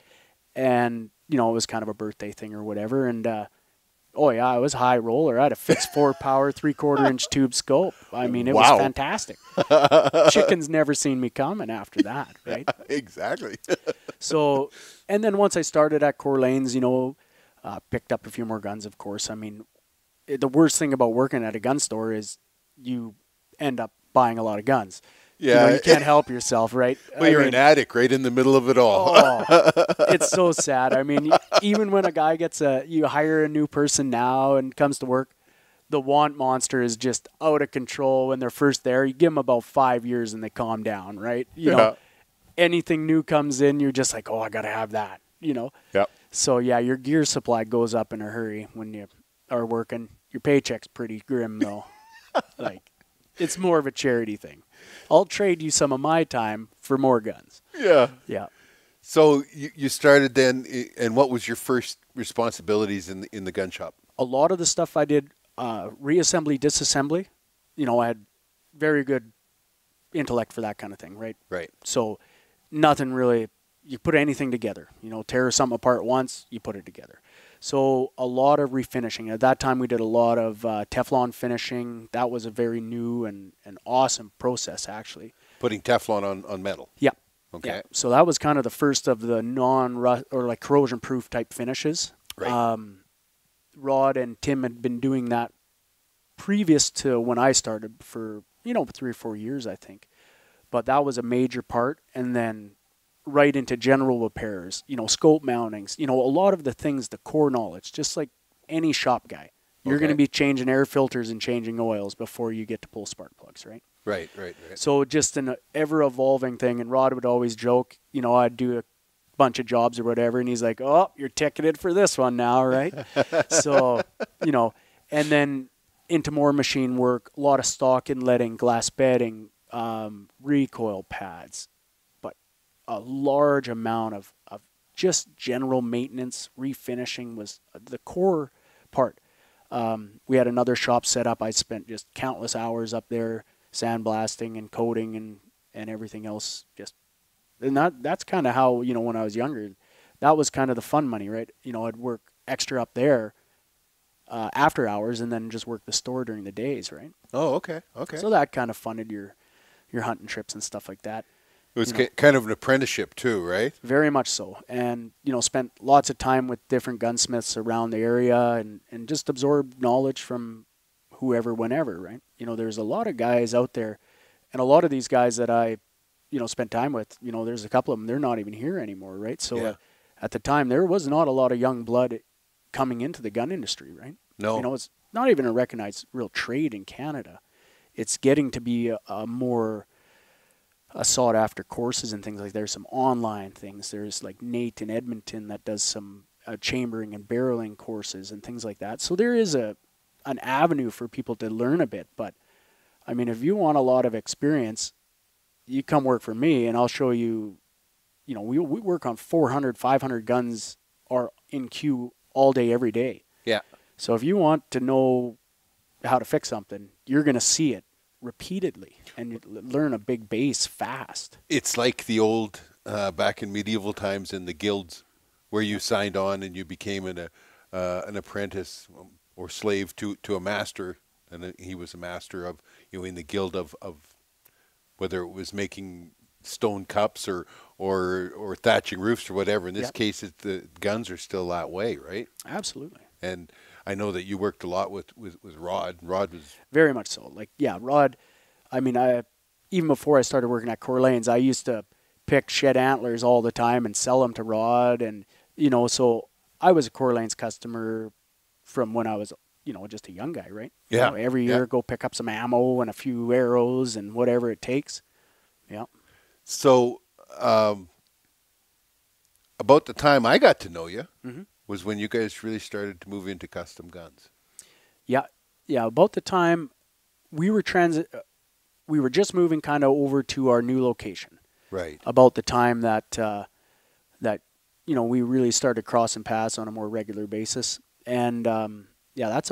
and you know, it was kind of a birthday thing or whatever. And oh yeah, I was high roller. I had a fixed 4-power 3/4-inch tube scope. I mean, it was fantastic. Chickens never seen me coming after that, right? Exactly. So, and then once I started at Corlanes, you know, picked up a few more guns, of course. I mean, the worst thing about working at a gun store is you end up buying a lot of guns. Yeah. You know, you can't help yourself, right? Well, you're an addict right in the middle of it all. Oh, it's so sad. I mean, even when a guy you hire a new person now and comes to work, the want monster is just out of control when they're first there. You give them about 5 years and they calm down, right? You know, anything new comes in, you're just like, oh, I got to have that, you know? Yep. So, yeah, your gear supply goes up in a hurry when you are working. Your paycheck's pretty grim, though. Like, it's more of a charity thing. I'll trade you some of my time for more guns. Yeah. Yeah. So you started then, and what was your first responsibilities in the gun shop? A lot of the stuff I did, reassembly, disassembly, you know, I had very good intellect for that kind of thing, right? Right. So nothing really, you put anything together, you know, tear something apart once, you put it together. So a lot of refinishing. At that time, we did a lot of Teflon finishing. That was a very new and awesome process, actually. Putting Teflon on metal. Yeah. Okay. Yeah. So that was kind of the first of the non-rust or like corrosion-proof type finishes. Right. Rod and Tim had been doing that previous to when I started for, you know, 3 or 4 years, I think. But that was a major part. And then right into general repairs, you know, scope mountings, you know, a lot of the things, the core knowledge, just like any shop guy. You're going to be changing air filters and changing oils before you get to pull spark plugs, right? Right. So just an ever-evolving thing. And Rod would always joke, you know, I'd do a bunch of jobs or whatever, and he's like, oh, you're ticketed for this one now, right? So, you know, and then into more machine work, a lot of stock inletting, glass bedding, recoil pads, but a large amount of just general maintenance. Refinishing was the core part. We had another shop set up. I spent just countless hours up there sandblasting and coating and everything else. And that's kind of how, you know, when I was younger, that was kind of the fun money, right? You know, I'd work extra up there after hours and then just work the store during the days, right? Oh, okay. So that kind of funded your hunting trips and stuff like that. It was kind of an apprenticeship too, right? Very much so. And, you know, spent lots of time with different gunsmiths around the area and just absorbed knowledge from whoever, whenever, right? You know, there's a lot of guys out there, and a lot of these guys that I, you know, spent time with, you know, there's a couple of them, they're not even here anymore, right? So at the time, there was not a lot of young blood coming into the gun industry, right? No. You know, it's not even a recognized real trade in Canada. It's getting to be a more sought after courses and things like there's some online things. There's like Nate in Edmonton that does some chambering and barreling courses and things like that. So there is an avenue for people to learn a bit. But I mean, if you want a lot of experience, you come work for me and I'll show you, you know, we work on 400, 500 guns are in queue all day, every day. Yeah. So if you want to know how to fix something, you're going to see it repeatedly and learn a big base fast. It's like the old, back in medieval times in the guilds where you signed on and you became an apprentice or slave to a master, and he was a master of, you know, in the guild of whether it was making stone cups or thatching roofs or whatever. In this case, the guns are still that way, right? Absolutely. And I know that you worked a lot with Rod. Rod was very much so. Like, yeah, Rod, I mean, even before I started working at Corlanes, I used to pick shed antlers all the time and sell them to Rod. And, so I was a Corlanes customer from when I was, just a young guy, right? Yeah. Every year, go pick up some ammo and a few arrows and whatever it takes. Yeah. So, about the time I got to know you was when you guys really started to move into custom guns. Yeah. Yeah. About the time we were just moving kind of over to our new location. Right. About the time that we really started crossing paths on a more regular basis. And, that's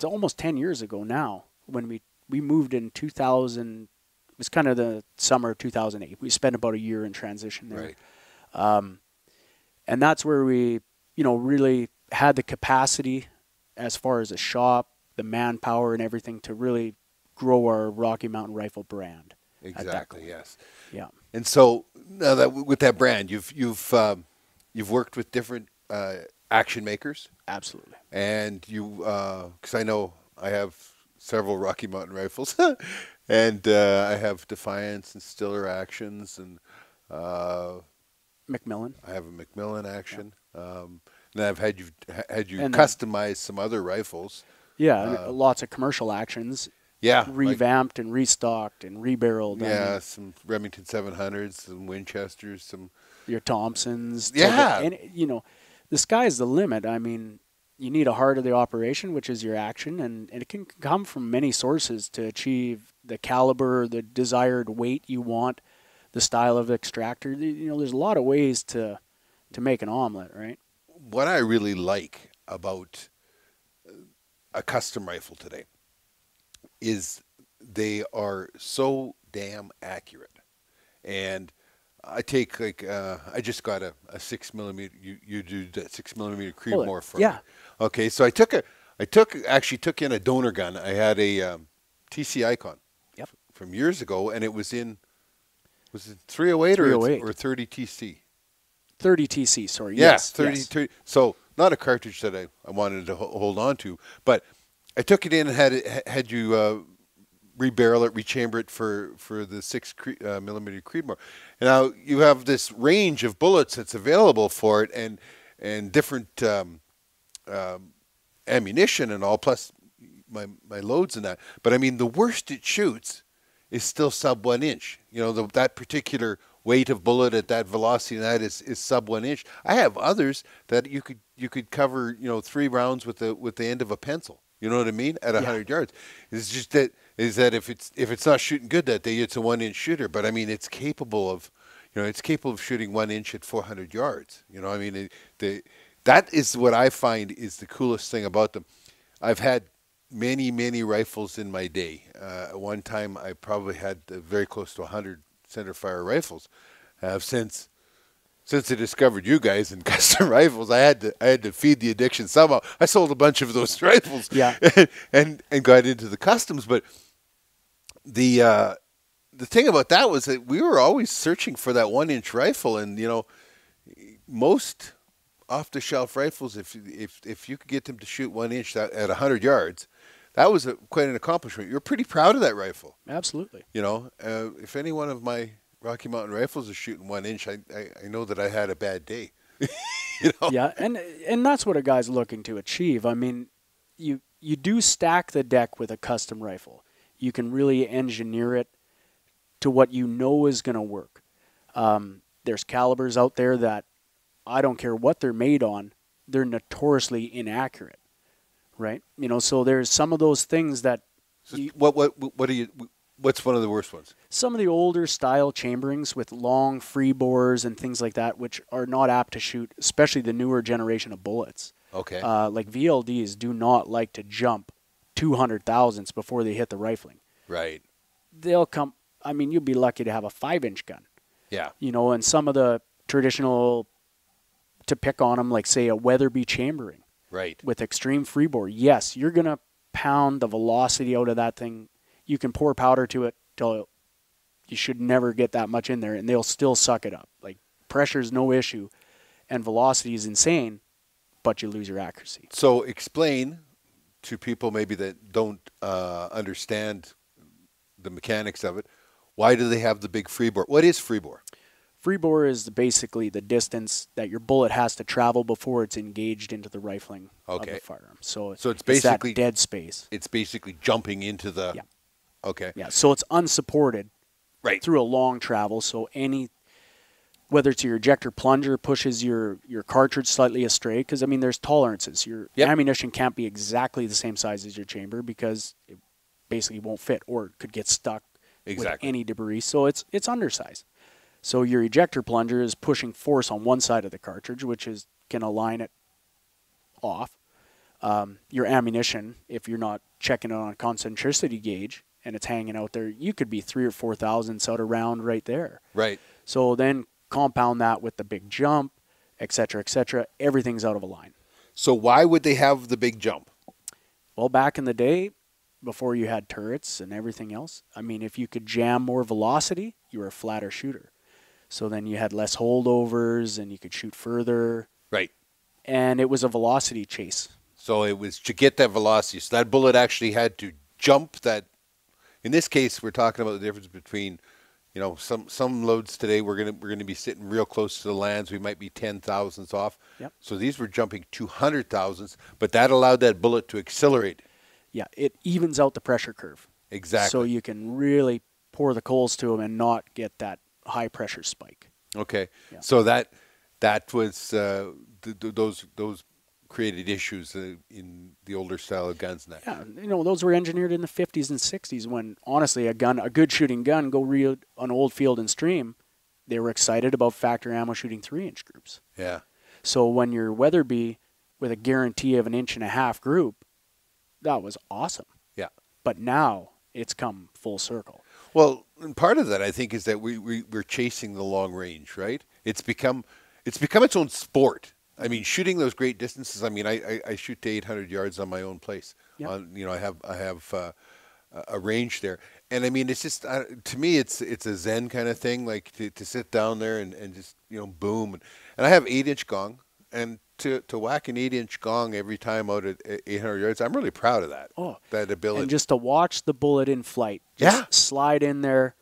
almost 10 years ago now when we moved in 2000. It was kind of the summer of 2008. We spent about a year in transition there. Right. And that's where we, really had the capacity as far as a shop, the manpower and everything to really grow our Rocky Mountain Rifle brand. Exactly. Yes. Yeah. And so now that with that brand, you've worked with different action makers. Absolutely. And you, because I know I have several Rocky Mountain rifles, and I have Defiance and Stiller actions, and Macmillan. I have a Macmillan action. Yeah. And I've had you and customize some other rifles. Yeah, lots of commercial actions. Yeah, revamped and restocked and rebarreled. Yeah, some Remington 700s, some Winchesters, some your Thompsons. Yeah, and the sky's the limit. I mean, you need a heart of the operation, which is your action, and it can come from many sources to achieve the caliber, the desired weight you want, the style of extractor. There's a lot of ways to make an omelet, right? What I really like about a custom rifle today is they are so damn accurate. And I take I just got a 6mm. You do that 6mm Creedmoor for me. Okay, so I took in a donor gun. I had a TC Icon. Yep. From years ago, and it was it 308 or 30 TC? 30 TC, sorry. Yeah, yes, 30, yes. 30. So not a cartridge that I wanted to hold on to, but I took it in and had you rebarrel it, rechamber it for the 6mm Creedmoor. And now you have this range of bullets that's available for it, and different ammunition and all, plus my loads and that. But I mean, the worst it shoots is still sub 1 inch. That particular weight of bullet at that velocity and that is sub 1 inch. I have others that you could cover 3 rounds with the end of a pencil. You know what I mean? At 100 yards. It's just that if it's not shooting good that day, it's a 1 inch shooter. But I mean, it's capable of shooting 1 inch at 400 yards. I mean, that is what I find is the coolest thing about them. I've had many rifles in my day. At one time, I probably had very close to 100 centerfire rifles. Since I discovered you guys in custom rifles, I had to feed the addiction somehow. I sold a bunch of those rifles, and got into the customs. But the thing about that was that we were always searching for that 1 inch rifle, and most off-the-shelf rifles, if you could get them to shoot 1 inch at 100 yards, that was quite an accomplishment. You're pretty proud of that rifle. Absolutely. If any one of my Rocky Mountain rifles is shooting 1 inch, I know that I had a bad day. Yeah, and that's what a guy's looking to achieve. I mean, you do stack the deck with a custom rifle. You can really engineer it to what you know is going to work. There's calibers out there that I don't care what they're made on, they're notoriously inaccurate, right? So there's some of those things that. What's one of the worst ones? Some of the older style chamberings with long free bores and things like that, which are not apt to shoot, especially the newer generation of bullets. Okay. Like VLDs do not like to jump 200 thousandths before they hit the rifling. Right. They'll come. I mean, you'd be lucky to have a 5-inch gun. Yeah. And some of the traditional, to pick on them, like say a Weatherby chambering. Right. With extreme free bore. Yes, you're gonna pound the velocity out of that thing. You can pour powder to it till you should never get that much in there, and they'll still suck it up. Like, pressure's no issue, and velocity is insane, but you lose your accuracy. So explain to people maybe that don't understand the mechanics of it, why do they have the big free bore? What is free bore? Free bore is basically the distance that your bullet has to travel before it's engaged into the rifling of the firearm. So it's basically that dead space. It's basically jumping into the... Yeah. Okay. Yeah, so it's unsupported through a long travel. So whether it's your ejector plunger pushes your cartridge slightly astray, because, I mean, there's tolerances. Your ammunition can't be exactly the same size as your chamber because it basically won't fit or it could get stuck with any debris. So it's undersized. So your ejector plunger is pushing force on one side of the cartridge, which can align it off. Your ammunition, if you're not checking it on a concentricity gauge and it's hanging out there, you could be 3 or 4 thousandths out of round right there. Right. So then compound that with the big jump, et cetera, everything's out of a line. So why would they have the big jump? Well, back in the day, before you had turrets and everything else, I mean, if you could jam more velocity, you were a flatter shooter. So then you had less holdovers and you could shoot further. Right. And it was a velocity chase. So it was to get that velocity. So that bullet actually had to jump that. In this case, we're talking about the difference between, you know, some loads today we're gonna be sitting real close to the lands. We might be 10 thousandths off. Yep. So these were jumping 200 thousandths, but that allowed that bullet to accelerate. Yeah, it evens out the pressure curve. Exactly. So you can really pour the coals to them and not get that high pressure spike. Okay. Yeah. So that was those created issues in the older style of guns now. Yeah, you know, those were engineered in the 50s and 60s when, honestly, a good shooting gun, go read on old Field and Stream, they were excited about factory ammo shooting 3-inch groups. Yeah. So when your Weatherby with a guarantee of an 1.5-inch group, that was awesome. Yeah. But now it's come full circle. Well, and part of that, I think, is that we're chasing the long range, right? It's become its own sport. I mean, shooting those great distances. I mean, I shoot to 800 yards on my own place. Yep. I have a range there, and I mean, it's just to me, it's a zen kind of thing. Like to sit down there and just boom, and I have 8-inch gong, and to whack an 8-inch gong every time out at 800 yards, I'm really proud of that. Oh, that ability. And just to watch the bullet in flight, just slide in there,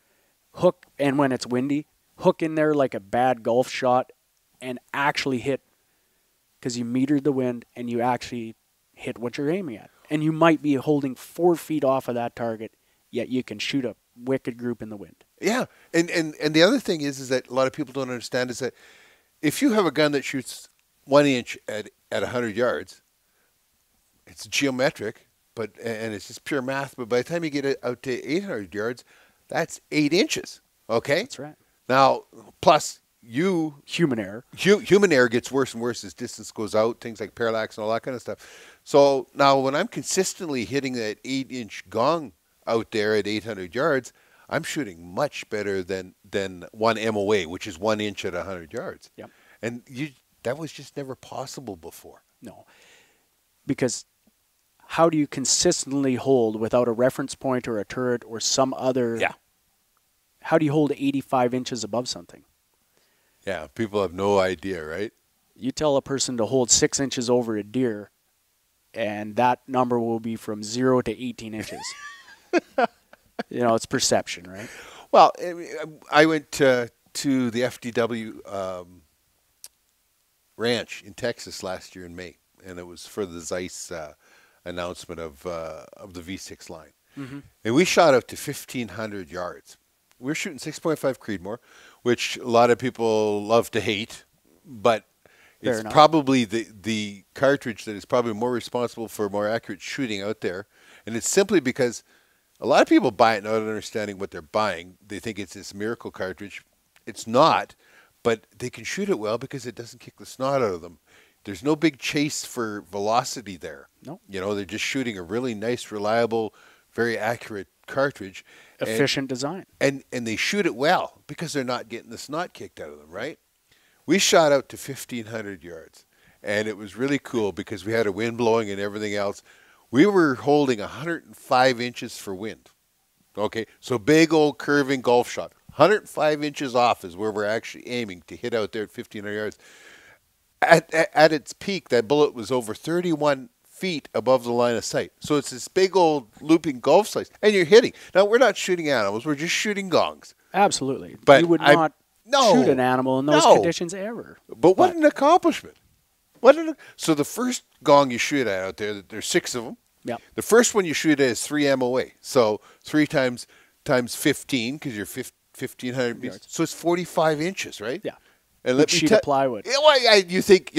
hook, and when it's windy, hook in there like a bad golf shot, and actually hit. Because you metered the wind and you actually hit what you're aiming at. And you might be holding 4 feet off of that target, yet you can shoot a wicked group in the wind. Yeah. And the other thing is that a lot of people don't understand is that if you have a gun that shoots 1 inch at 100 yards, it's geometric, and it's just pure math. But by the time you get it out to 800 yards, that's 8 inches. Okay? That's right. Now, plus... human error. Human error gets worse and worse as distance goes out, things like parallax and all that kind of stuff. So now when I'm consistently hitting that 8-inch gong out there at 800 yards, I'm shooting much better than one MOA, which is 1 inch at 100 yards. Yep. And that was just never possible before. No. Because how do you consistently hold without a reference point or a turret or some other... Yeah. How do you hold 85 inches above something? Yeah, people have no idea, right? You tell a person to hold 6 inches over a deer, and that number will be from 0 to 18 inches. It's perception, right? Well, I went to the FDW ranch in Texas last year in May, and it was for the Zeiss announcement of the V6 line. Mm-hmm. And we shot out to 1,500 yards. We were shooting 6.5 Creedmoor, which a lot of people love to hate, but it's probably the cartridge that is probably more responsible for more accurate shooting out there. And it's simply because a lot of people buy it not understanding what they're buying. They think it's this miracle cartridge. It's not, but they can shoot it well because it doesn't kick the snot out of them. There's no big chase for velocity there. No. They're just shooting a really nice, reliable, very accurate cartridge. Efficient design. And they shoot it well because they're not getting the snot kicked out of them, right? We shot out to 1,500 yards, and it was really cool because we had a wind blowing and everything else. We were holding 105 inches for wind. Okay, so big old curving golf shot. 105 inches off is where we're actually aiming to hit out there at 1,500 yards. At its peak, that bullet was over 31 feet above the line of sight. So it's this big old looping golf slice, and you're hitting. Now, we're not shooting animals. We're just shooting gongs. Absolutely. But you would not no, shoot an animal in those no. conditions ever. But what an accomplishment. So the first gong you shoot at out there's 6 of them. Yep. The first one you shoot at is 3 MOA. So 3 times 15, because you're 1,500 meters. So it's 45 inches, right? Yeah. And Big sheet of plywood. Yeah, well, you think,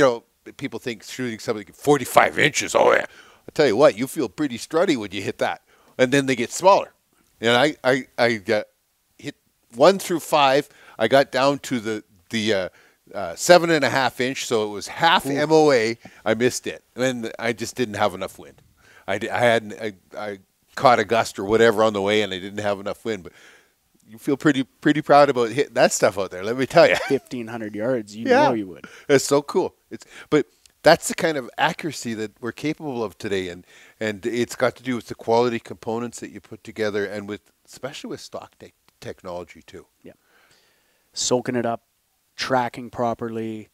people think shooting something 45 inches. Oh, yeah. I'll tell you what, you feel pretty strutty when you hit that. And then they get smaller. And I got hit 1 through 5. I got down to the 7.5 inch, so it was half MOA. I missed it. And then I just didn't have enough wind. I caught a gust or whatever on the way, and I didn't have enough wind. But you feel pretty proud about hitting that stuff out there, let me tell you. 1,500 yards, you know you would. It's so cool. But that's the kind of accuracy that we're capable of today, and it's got to do with the quality components that you put together, and especially with stock technology too. Yeah. Soaking it up, tracking properly,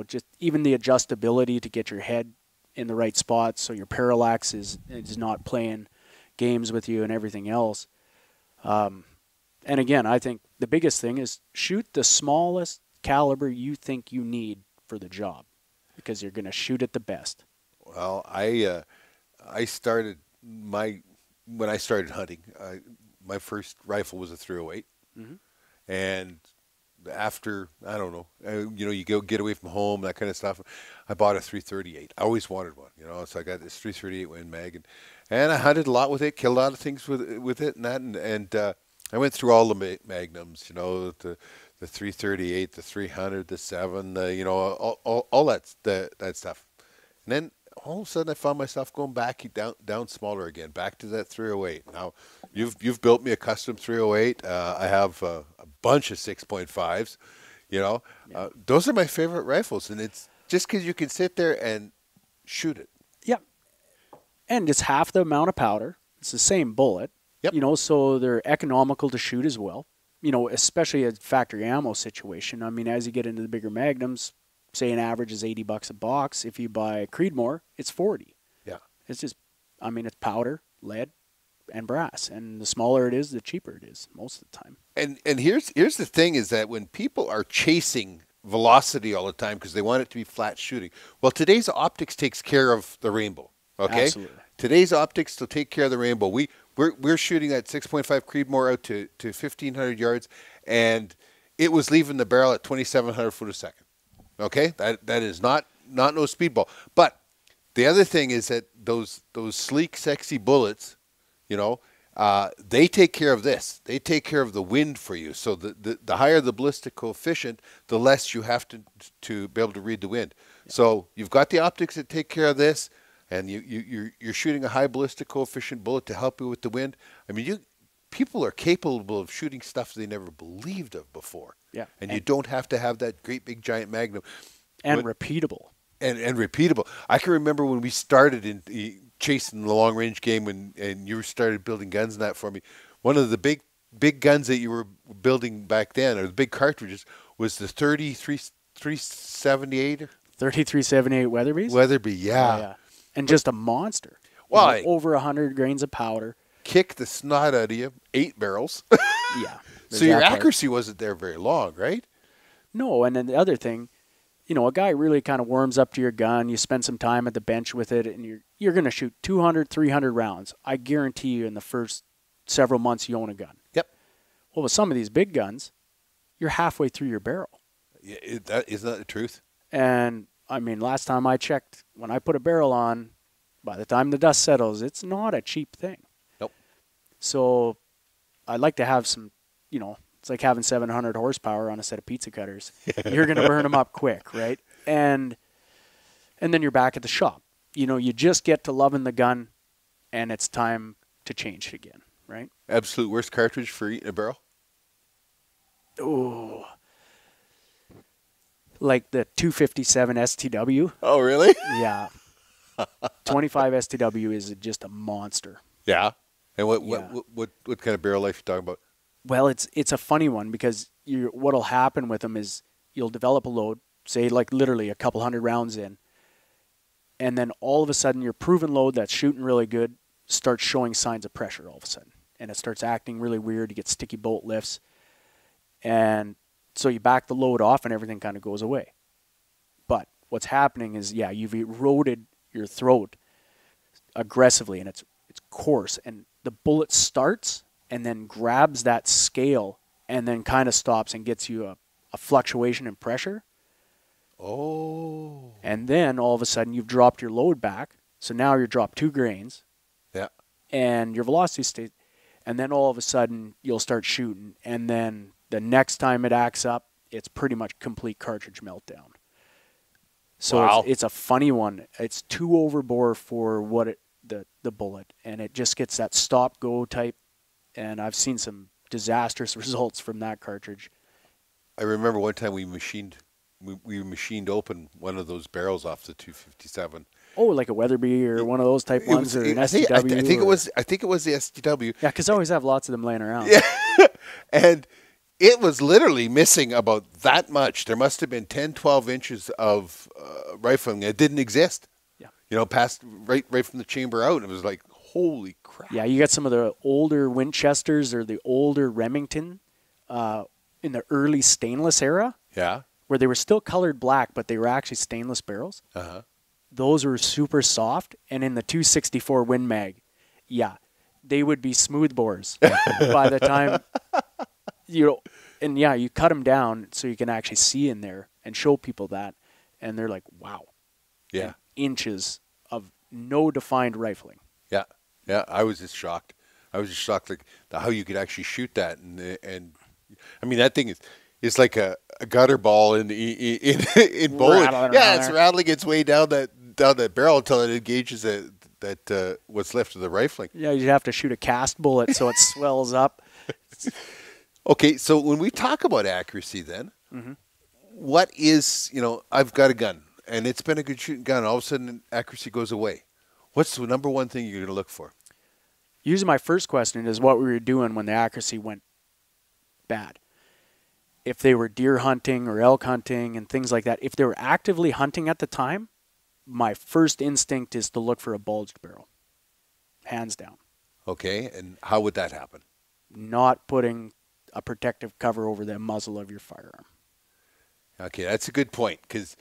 just even the adjustability to get your head in the right spot so your parallax is not playing games with you and everything else. And again, I think the biggest thing is shoot the smallest caliber you think you need for the job, because you're going to shoot it the best. Well, I started when I started hunting, my first rifle was a 308. Mm-hmm. And after, I don't know, you go get away from home, that kind of stuff, I bought a 338. I always wanted one, so I got this 338 Win Mag, and I hunted a lot with it, killed a lot of things with it and that, and I went through all the magnums, the 338, the 300, the 7, all that stuff. And then all of a sudden I found myself going back down smaller again, back to that 308. Now, you've built me a custom 308. I have a bunch of 6.5s. Those are my favorite rifles, and it's just because you can sit there and shoot it. Yeah, and it's half the amount of powder. It's the same bullet. Yep. So they're economical to shoot as well. Especially a factory ammo situation. I mean, as you get into the bigger magnums, say an average is $80 a box. If you buy Creedmoor, it's $40. Yeah. It's just, it's powder, lead, and brass. And the smaller it is, the cheaper it is most of the time. And here's the thing is that when people are chasing velocity all the time because they want it to be flat shooting, well, today's optics takes care of the rainbow. Okay. Absolutely. Today's optics will take care of the rainbow. We're shooting that 6.5 Creedmoor out to 1,500 yards, and it was leaving the barrel at 2,700 foot a second. Okay, that is not no speedball. But the other thing is that those sleek, sexy bullets, they take care of this. They take care of the wind for you. So the higher the ballistic coefficient, the less you have to be able to read the wind. Yeah. So you've got the optics that take care of this, and you're shooting a high ballistic coefficient bullet to help you with the wind. I mean, people are capable of shooting stuff they never believed of before. Yeah. And you don't have to have that great big giant magnum. And repeatable. And repeatable. I can remember when we started in chasing the long range game and you started building guns and that for me. One of the big guns that you were building back then, or the big cartridges, was the 378. 3378 Weatherby's? Weatherby, yeah. And just a monster. Well, over 100 grains of powder. Kick the snot out of you, 8 barrels. Yeah. So your accuracy wasn't there very long, right? No, and then the other thing, a guy really kind of warms up to your gun. You spend some time at the bench with it, and you're going to shoot 200, 300 rounds. I guarantee you in the first several months you own a gun. Yep. Well, with some of these big guns, you're halfway through your barrel. Yeah, isn't that the truth? And, last time I checked, when I put a barrel on, by the time the dust settles, it's not a cheap thing. Nope. So I'd like to have some, it's like having 700 horsepower on a set of pizza cutters. You're going to burn them up quick, right? And then you're back at the shop. You just get to loving the gun, and it's time to change it again, right? Absolute worst cartridge for eating a barrel? Oh. Like the 257 STW. Oh, really? Yeah. 25 STW is just a monster. Yeah. And what kind of barrel life are you talking about? Well, it's a funny one because what'll happen with them is you'll develop a load, say like literally a couple hundred rounds in, and then all of a sudden your proven load that's shooting really good starts showing signs of pressure all of a sudden, and it starts acting really weird. You get sticky bolt lifts, and so you back the load off and everything kind of goes away. But what's happening is, yeah, you've eroded your throat aggressively, and it's coarse, and the bullet starts and then grabs that scale and then kind of stops and gets you a fluctuation in pressure. Oh. And then all of a sudden you've dropped your load back. So now you're dropped 2 grains. Yeah. And your velocity stays. And then all of a sudden you'll start shooting. And then the next time it acts up, it's pretty much complete cartridge meltdown. So wow. it's a funny one. It's too overbore for what the bullet. And it just gets that stop-go type. And I've seen some disastrous results from that cartridge. I remember one time we machined open one of those barrels off the 257. Oh, like a Weatherby or one of those type ones, or an STW. I think it was the STW. Yeah, because I always have lots of them laying around. Yeah, and it was literally missing about that much. There must have been 10, 12 inches of rifling that didn't exist. Yeah, you know, past right from the chamber out. It was like, holy crap. Yeah, you got some of the older Winchesters or the older Remington in the early stainless era. Yeah. Where they were still colored black, but they were actually stainless barrels. Uh-huh. Those were super soft. And in the 264 Win Mag, yeah, they would be smooth bores by the time, and yeah, you cut them down so you can actually see in there and show people that. And they're like, wow. Yeah. And inches of no defined rifling. Yeah. Yeah. I was just shocked. Like how you could actually shoot that. And I mean, that thing is, it's like a gutter ball in bowling. Yeah, it's rattling its way down that barrel until it engages that what's left of the rifling. Yeah, you'd have to shoot a cast bullet so it swells up. Okay, so when we talk about accuracy then, what is, I've got a gun, and it's been a good shooting gun, all of a sudden accuracy goes away. What's the number one thing you're going to look for? Usually my first question is what we were doing when the accuracy went bad. If they were deer hunting or elk hunting and things like that, if they were actively hunting at the time, my first instinct is to look for a bulged barrel. Hands down. Okay, and how would that happen? Not putting a protective cover over the muzzle of your firearm. Okay, that's a good point, because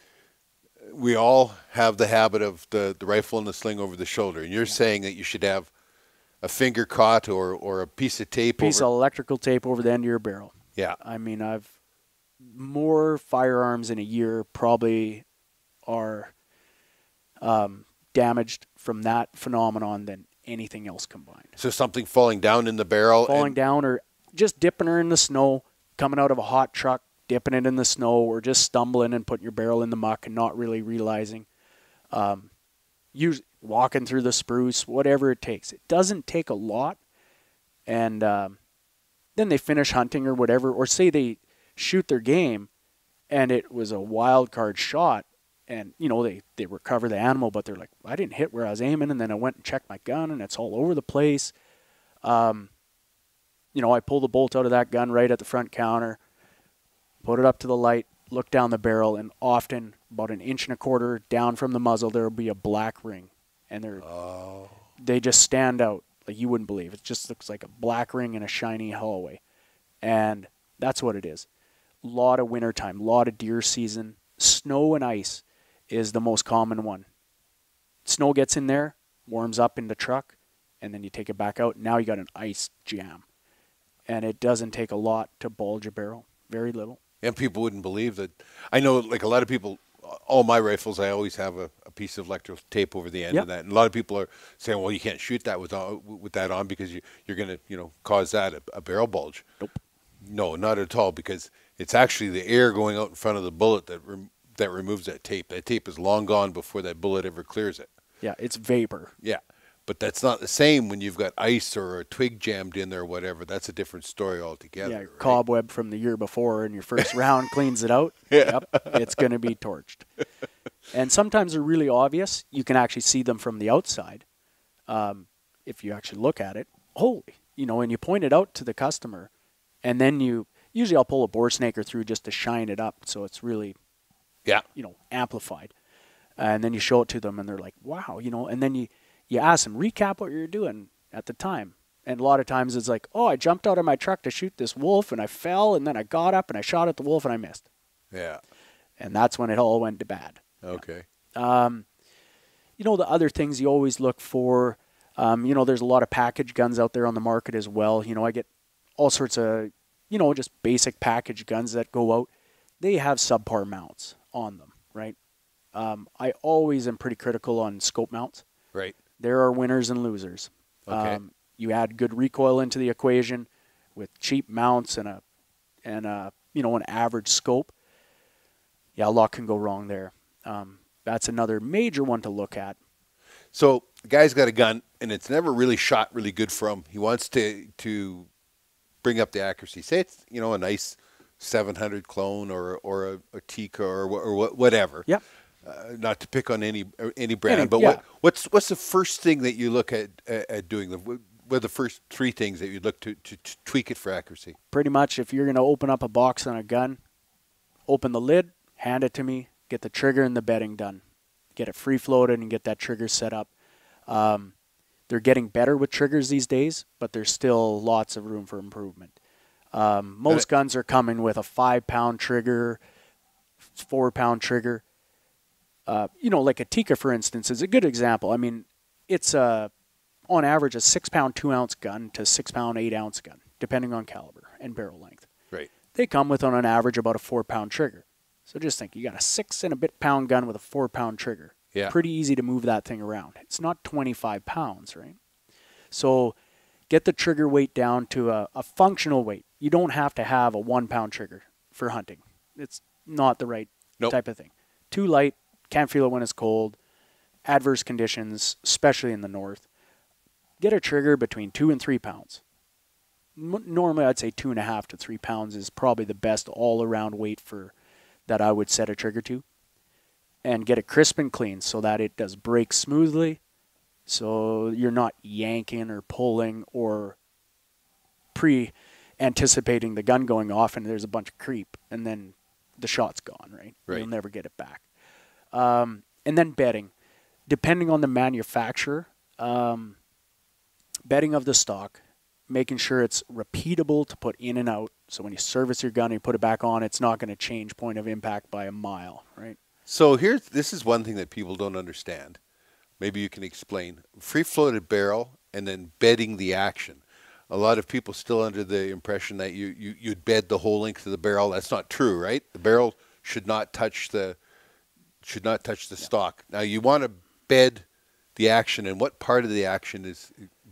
we all have the habit of the rifle and the sling over the shoulder, and you're saying that you should have a finger caught or a piece of tape of electrical tape over the end of your barrel. Yeah. I mean, I've more firearms in a year probably are damaged from that phenomenon than anything else combined. So something falling down in the barrel? Falling down, or just dipping her in the snow, coming out of a hot truck, dipping it in the snow, or just stumbling and putting your barrel in the muck and not really realizing. Usually walking through the spruce, whatever it takes. It doesn't take a lot. And then they finish hunting or whatever, or say they shoot their game and it was a wild card shot, and they recover the animal, but they're like, I didn't hit where I was aiming, and then I went and checked my gun and it's all over the place. I pull the bolt out of that gun right at the front counter, put it up to the light, look down the barrel, and often about 1.25 inches down from the muzzle there will be a black ring, and they just stand out like you wouldn't believe. It just looks like a black ring in a shiny hallway, and that's what it is. Lot of wintertime, lot of deer season. Snow and ice is the most common one. Snow gets in there, warms up in the truck, and then you take it back out. Now you got an ice jam, and it doesn't take a lot to bulge a barrel. Very little. And people wouldn't believe that. I know, like a lot of people, all my rifles, I always have a piece of electrical tape over the end of that. And a lot of people are saying, well, you can't shoot that with that on because you're going to cause that, a barrel bulge. Nope. No, not at all, because it's actually the air going out in front of the bullet that removes that tape. That tape is long gone before that bullet ever clears it. Yeah, it's vapor. Yeah. But that's not the same when you've got ice or a twig jammed in there or whatever. That's a different story altogether. Yeah, right? cobweb from the year before and your first round cleans it out. Yeah. Yep, it's going to be torched. And sometimes they're really obvious. You can actually see them from the outside if you actually look at it. Holy, and you point it out to the customer. And then usually I'll pull a bore snaker through just to shine it up so it's really Yeah. Amplified. And then you show it to them and they're like, wow, and then you ask them, recap what you're doing at the time. And a lot of times it's like, oh, I jumped out of my truck to shoot this wolf and I fell and then I got up and I shot at the wolf and I missed. Yeah. And that's when it all went to bad. Okay. The other things you always look for, there's a lot of package guns out there on the market as well. I get all sorts of, just basic package guns that go out. They have subpar mounts on them, right? I always am pretty critical on scope mounts. Right. There are winners and losers. Okay. You add good recoil into the equation with cheap mounts and an average scope. Yeah, a lot can go wrong there. That's another major one to look at. So the guy's got a gun, and it's never really shot really good for him. He wants to bring up the accuracy. Say it's a nice 700 clone or a Tika or whatever. Yep. Not to pick on any brand, but what's the first thing that you look at doing? What are the first three things that you look to tweak it for accuracy? Pretty much, if you're going to open up a box on a gun, open the lid, hand it to me, get the trigger and the bedding done. Get it free-floated and get that trigger set up. They're getting better with triggers these days, but there's still lots of room for improvement. Most guns are coming with a 5-pound trigger, 4-pound trigger. Like a Tika, for instance, is a good example. I mean, it's on average a 6-pound 2-ounce gun to 6-pound 8-ounce gun, depending on caliber and barrel length. Right. They come with on an average about a 4-pound trigger. So just think, you got a 6 and a bit pound gun with a 4-pound trigger. Yeah. Pretty easy to move that thing around. It's not 25 pounds, right? So get the trigger weight down to a functional weight. You don't have to have a 1-pound trigger for hunting. It's not the right type of thing. Too light, can't feel it when it's cold. Adverse conditions, especially in the north. Get a trigger between 2 and 3 pounds. Normally, I'd say 2.5 to 3 pounds is probably the best all-around weight that I would set a trigger to. And get it crisp and clean so that it does break smoothly. So you're not yanking or pulling or pre-anticipating the gun going off and there's a bunch of creep and then the shot's gone, right? You'll never get it back. And then bedding. Depending on the manufacturer, bedding of the stock, making sure it's repeatable to put in and out. So when you service your gun and you put it back on, it's not going to change point of impact by a mile, right? So this is one thing that people don't understand. Maybe you can explain. Free-floated barrel and then bedding the action. A lot of people still under the impression that you'd bed the whole length of the barrel. That's not true, right? The barrel should not touch the stock. Now you want to bed the action, and what part of the action do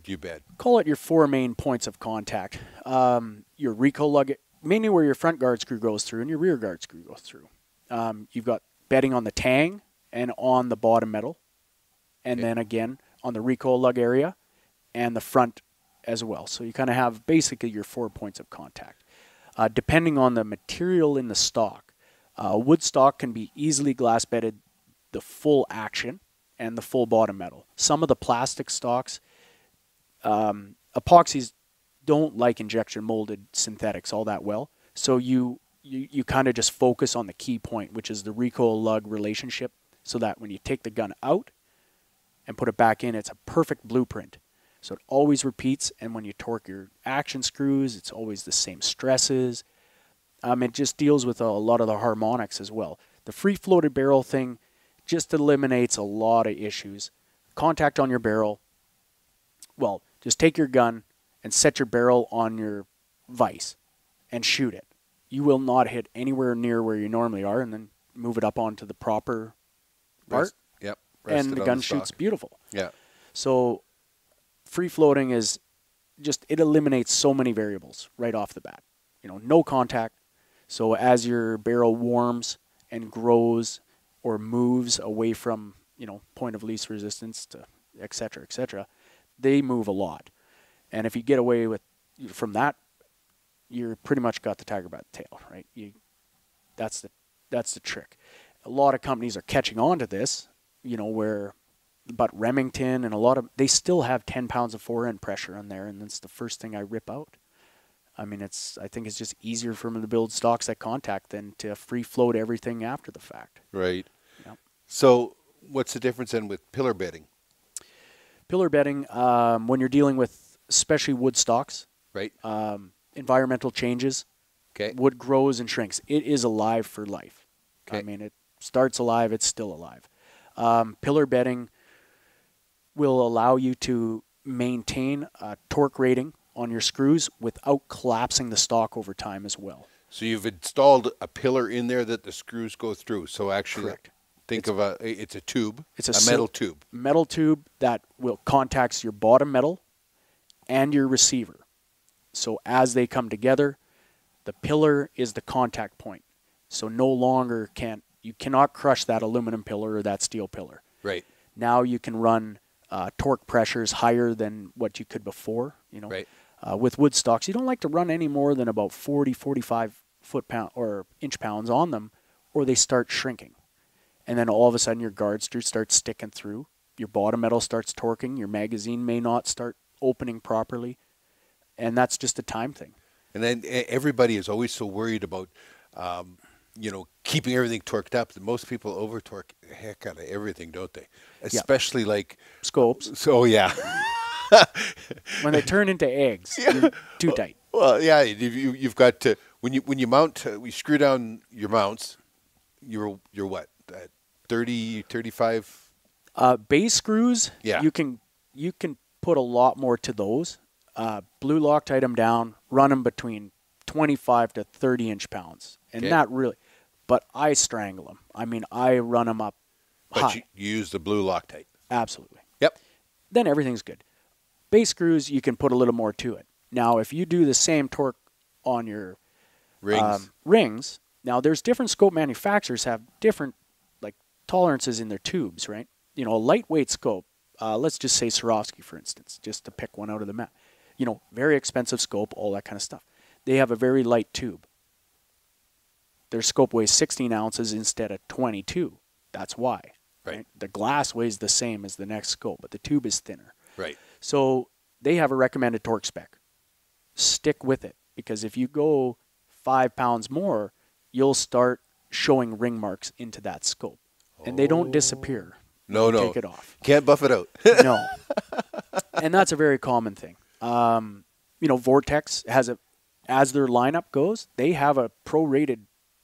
you bed? Call it your 4 main points of contact. Your recoil lug, mainly where your front guard screw goes through and your rear guard screw goes through. You've got bedding on the tang and on the bottom metal, and then again on the recoil lug area and the front as well. So you kind of have basically your 4 points of contact. Depending on the material in the stock, wood stock can be easily glass bedded the full action and the full bottom metal. Some of the plastic stocks, epoxies don't like injection molded synthetics all that well. So you kind of just focus on the key point, which is the recoil lug relationship, so that when you take the gun out and put it back in, it's a perfect blueprint. So it always repeats, and when you torque your action screws, it's always the same stresses. It just deals with a lot of the harmonics as well. The free-floated barrel thing just eliminates a lot of issues. Contact on your barrel. Well, just take your gun and set your barrel on your vise and shoot it. You will not hit anywhere near where you normally are, and then move it up onto the proper part. And the gun shoots beautiful. Yeah. So free floating is just, it eliminates so many variables right off the bat. No contact. So as your barrel warms and grows or moves away from, point of least resistance to et cetera, they move a lot. And if you get away from that, you're pretty much got the tiger by the tail, right? That's the trick. A lot of companies are catching on to this, but Remington and they still have 10 pounds of forend pressure on there, and that's the first thing I rip out. I mean, I think it's just easier for them to build stocks at contact than to free float everything after the fact. Right. Yep. So what's the difference then with pillar bedding? Pillar bedding, when you're dealing with especially wood stocks, Right. environmental changes, Okay. wood grows and shrinks. It is alive for life. Okay. I mean, it starts alive, it's still alive. Pillar bedding will allow you to maintain a torque rating on your screws without collapsing the stock over time as well. So you've installed a pillar in there that the screws go through. So actually, Correct. it's a tube. It's a metal tube. Metal tube that will contacts your bottom metal and your receiver. So as they come together, the pillar is the contact point. So no longer you cannot crush that aluminum pillar or that steel pillar. Right. Now you can run torque pressures higher than what you could before. Right. With wood stocks, you don't like to run any more than about 40, 45 foot-pound or inch-pounds on them, or they start shrinking. And then all of a sudden your guard screw starts sticking through. Your bottom metal starts torquing. Your magazine may not start opening properly. And that's just a time thing. And then everybody is always so worried about, keeping everything torqued up. Most people over-torque the heck out of everything, don't they? Especially like scopes. So, yeah. When they turn into eggs, you're too tight. Well, yeah, you've got to when you mount, we screw down your mounts. You're what, 30, 35? Base screws. Yeah. You can put a lot more to those. Blue Loctite them down, run them between 25 to 30 inch-pounds, and not really. But I strangle them. I mean, I run them up high. But you use the Blue Loctite. Absolutely. Yep. Then everything's good. Base screws, you can put a little more to it. Now, if you do the same torque on your rings, now there's different scope manufacturers have different tolerances in their tubes, right? A lightweight scope, let's just say Swarovski, for instance, just to pick one out of the map. Very expensive scope, all that kind of stuff. They have a very light tube. Their scope weighs 16 ounces instead of 22. That's why. Right? The glass weighs the same as the next scope, but the tube is thinner. Right. So they have a recommended torque spec. Stick with it, because if you go 5 pounds more, you'll start showing ring marks into that scope. And they don't disappear. No. Take it off. Can't buff it out. No. And that's a very common thing. Vortex has as their lineup goes, they have a prorated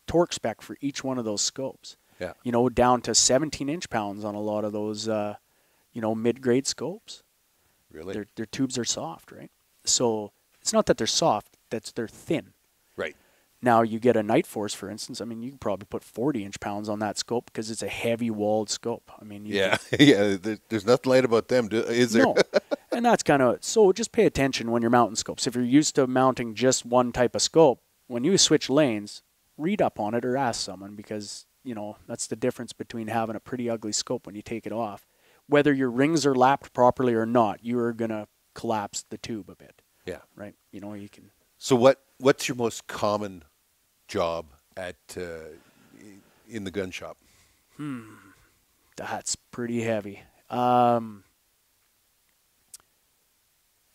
torque spec for each one of those scopes. Yeah. Down to 17 inch-pounds on a lot of those, mid-grade scopes. Really? Their tubes are soft, right? So it's not that they're soft, they're thin. Right. Now you get a Night Force, for instance. I mean, you can probably put 40 inch-pounds on that scope because it's a heavy-walled scope. I mean, There's nothing light about them, is there? No. And that's kind of, so just pay attention when you're mounting scopes. If you're used to mounting just one type of scope, when you switch lanes, read up on it or ask someone, because, that's the difference between having a pretty ugly scope when you take it off. Whether your rings are lapped properly or not, you are going to collapse the tube a bit. Yeah. Right? You can. So what's your most common job in the gun shop? That's pretty heavy.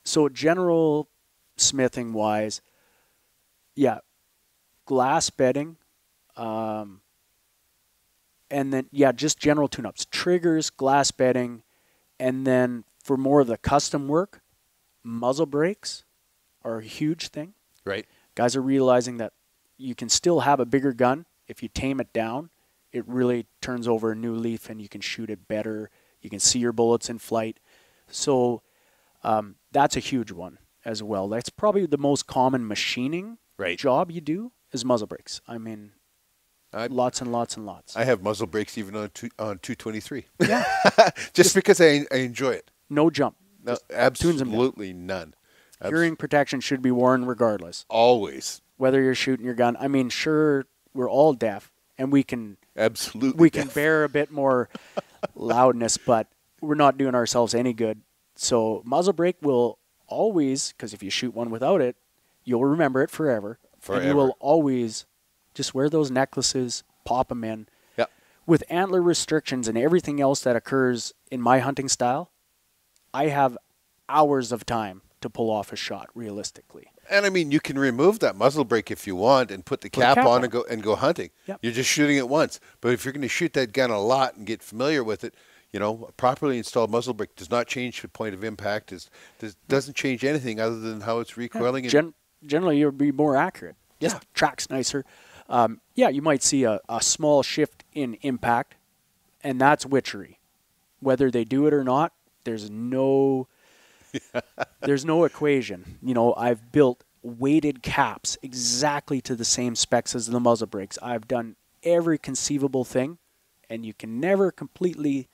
So general smithing wise, glass bedding, and then just general tune-ups, triggers, glass bedding, and then for more of the custom work, muzzle brakes are a huge thing. Right. Guys are realizing that you can still have a bigger gun. If you tame it down, it really turns over a new leaf and you can shoot it better. You can see your bullets in flight. So that's a huge one as well. That's probably the most common machining job you do is muzzle brakes. I mean, lots and lots and lots. I have muzzle brakes even on 223. Yeah. Just because I enjoy it. No jump. No, absolutely none. Hearing protection should be worn regardless. Always. Whether you're shooting your gun. I mean, sure, we're all deaf, and we can bear a bit more loudness, but we're not doing ourselves any good. So muzzle brake will always, because if you shoot one without it, you'll remember it forever. And you will always just wear those necklaces, pop them in. Yep. With antler restrictions and everything else that occurs in my hunting style, I have hours of time to pull off a shot realistically. And I mean, you can remove that muzzle brake if you want and put the cap on and go hunting. Yep. You're just shooting it once. But if you're going to shoot that gun a lot and get familiar with it, a properly installed muzzle brake does not change the point of impact. Doesn't change anything other than how it's recoiling. Generally, you'll be more accurate. Yeah. Just tracks nicer. You might see a small shift in impact, and that's witchery. Whether they do it or not, there's no equation. I've built weighted caps exactly to the same specs as the muzzle brakes. I've done every conceivable thing, and you can never completely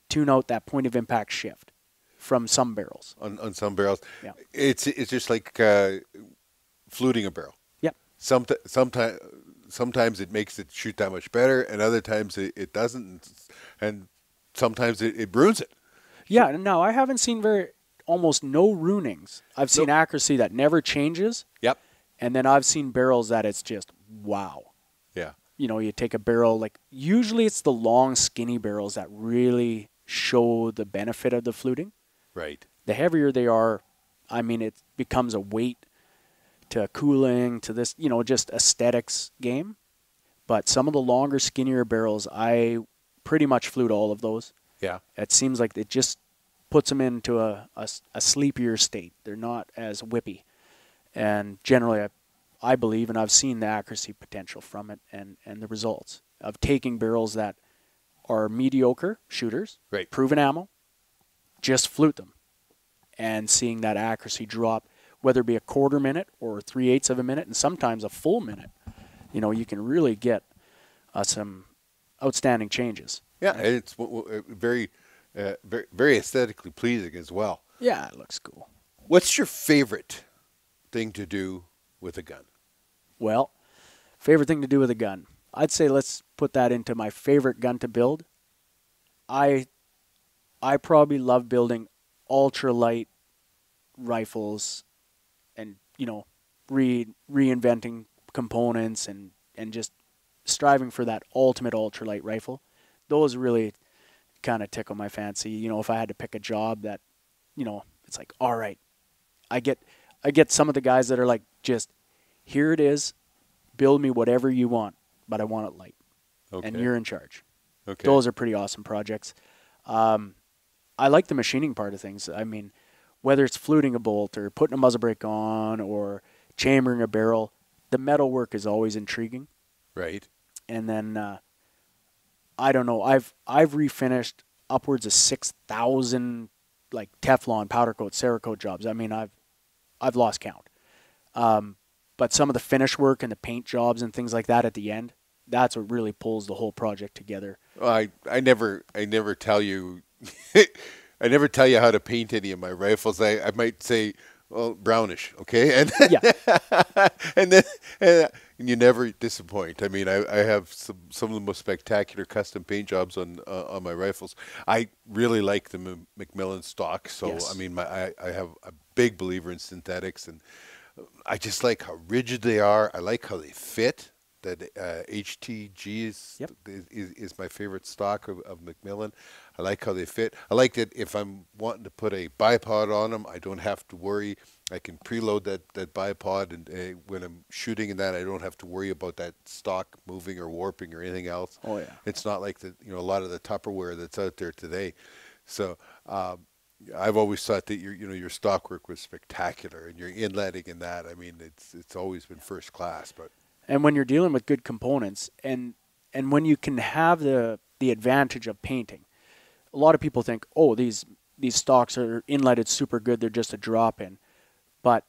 tune out that point of impact shift from some barrels. On some barrels. Yeah. It's just like fluting a barrel. Yep. Sometimes it makes it shoot that much better, and other times it doesn't, and sometimes it ruins it. Yeah, no, I haven't seen almost no ruinings. I've seen accuracy that never changes. Yep. And then I've seen barrels that it's just wow. Yeah. You take a barrel, usually it's the long, skinny barrels that really show the benefit of the fluting. Right. The heavier they are, it becomes a weight to cooling, to this, just aesthetics game. But some of the longer, skinnier barrels, I pretty much flute all of those. Yeah. It seems like it just puts them into a sleepier state. They're not as whippy. And generally, I believe, and I've seen the accuracy potential from it and the results of taking barrels that are mediocre shooters, right, proven ammo, just flute them, and seeing that accuracy drop, whether it be a quarter minute or 3/8 of a minute, and sometimes a full minute. You can really get some outstanding changes. Yeah, and it's very, very aesthetically pleasing as well. Yeah, it looks cool. What's your favorite thing to do with a gun? Well, favorite thing to do with a gun. I'd say let's put that into my favorite gun to build. I probably love building ultralight rifles and, reinventing components and just striving for that ultimate ultralight rifle. Those really kind of tickle my fancy. If I had to pick a job that, it's like, all right, I get some of the guys that are like, just here it is, build me whatever you want, but I want it light. Okay. And you're in charge. Okay. Those are pretty awesome projects. I like the machining part of things. Whether it's fluting a bolt or putting a muzzle brake on or chambering a barrel, the metal work is always intriguing. Right. And then, I don't know, I've refinished upwards of 6,000 Teflon, powder coat, Cerakote jobs. I've lost count. But some of the finish work and the paint jobs and things like that at the end, that's what really pulls the whole project together. Well, I never tell you I never tell you how to paint any of my rifles. I might say, well, brownish, okay? And yeah. and you never disappoint. I have some of the most spectacular custom paint jobs on my rifles. I really like the Macmillan stock. So yes. I have a big believer in synthetics, and I just like how rigid they are. I like how they fit. That HTG is my favorite stock of Macmillan. I like how they fit. I like that if I'm wanting to put a bipod on them, I don't have to worry. I can preload that bipod, and when I'm shooting in that, I don't have to worry about that stock moving or warping or anything else. Oh yeah, it's not like a lot of the Tupperware that's out there today. So I've always thought that your stock work was spectacular, and your inletting in that. It's always been first class, but. And when you're dealing with good components, and when you can have the advantage of painting, a lot of people think, oh, these stocks are inletted super good, they're just a drop-in. But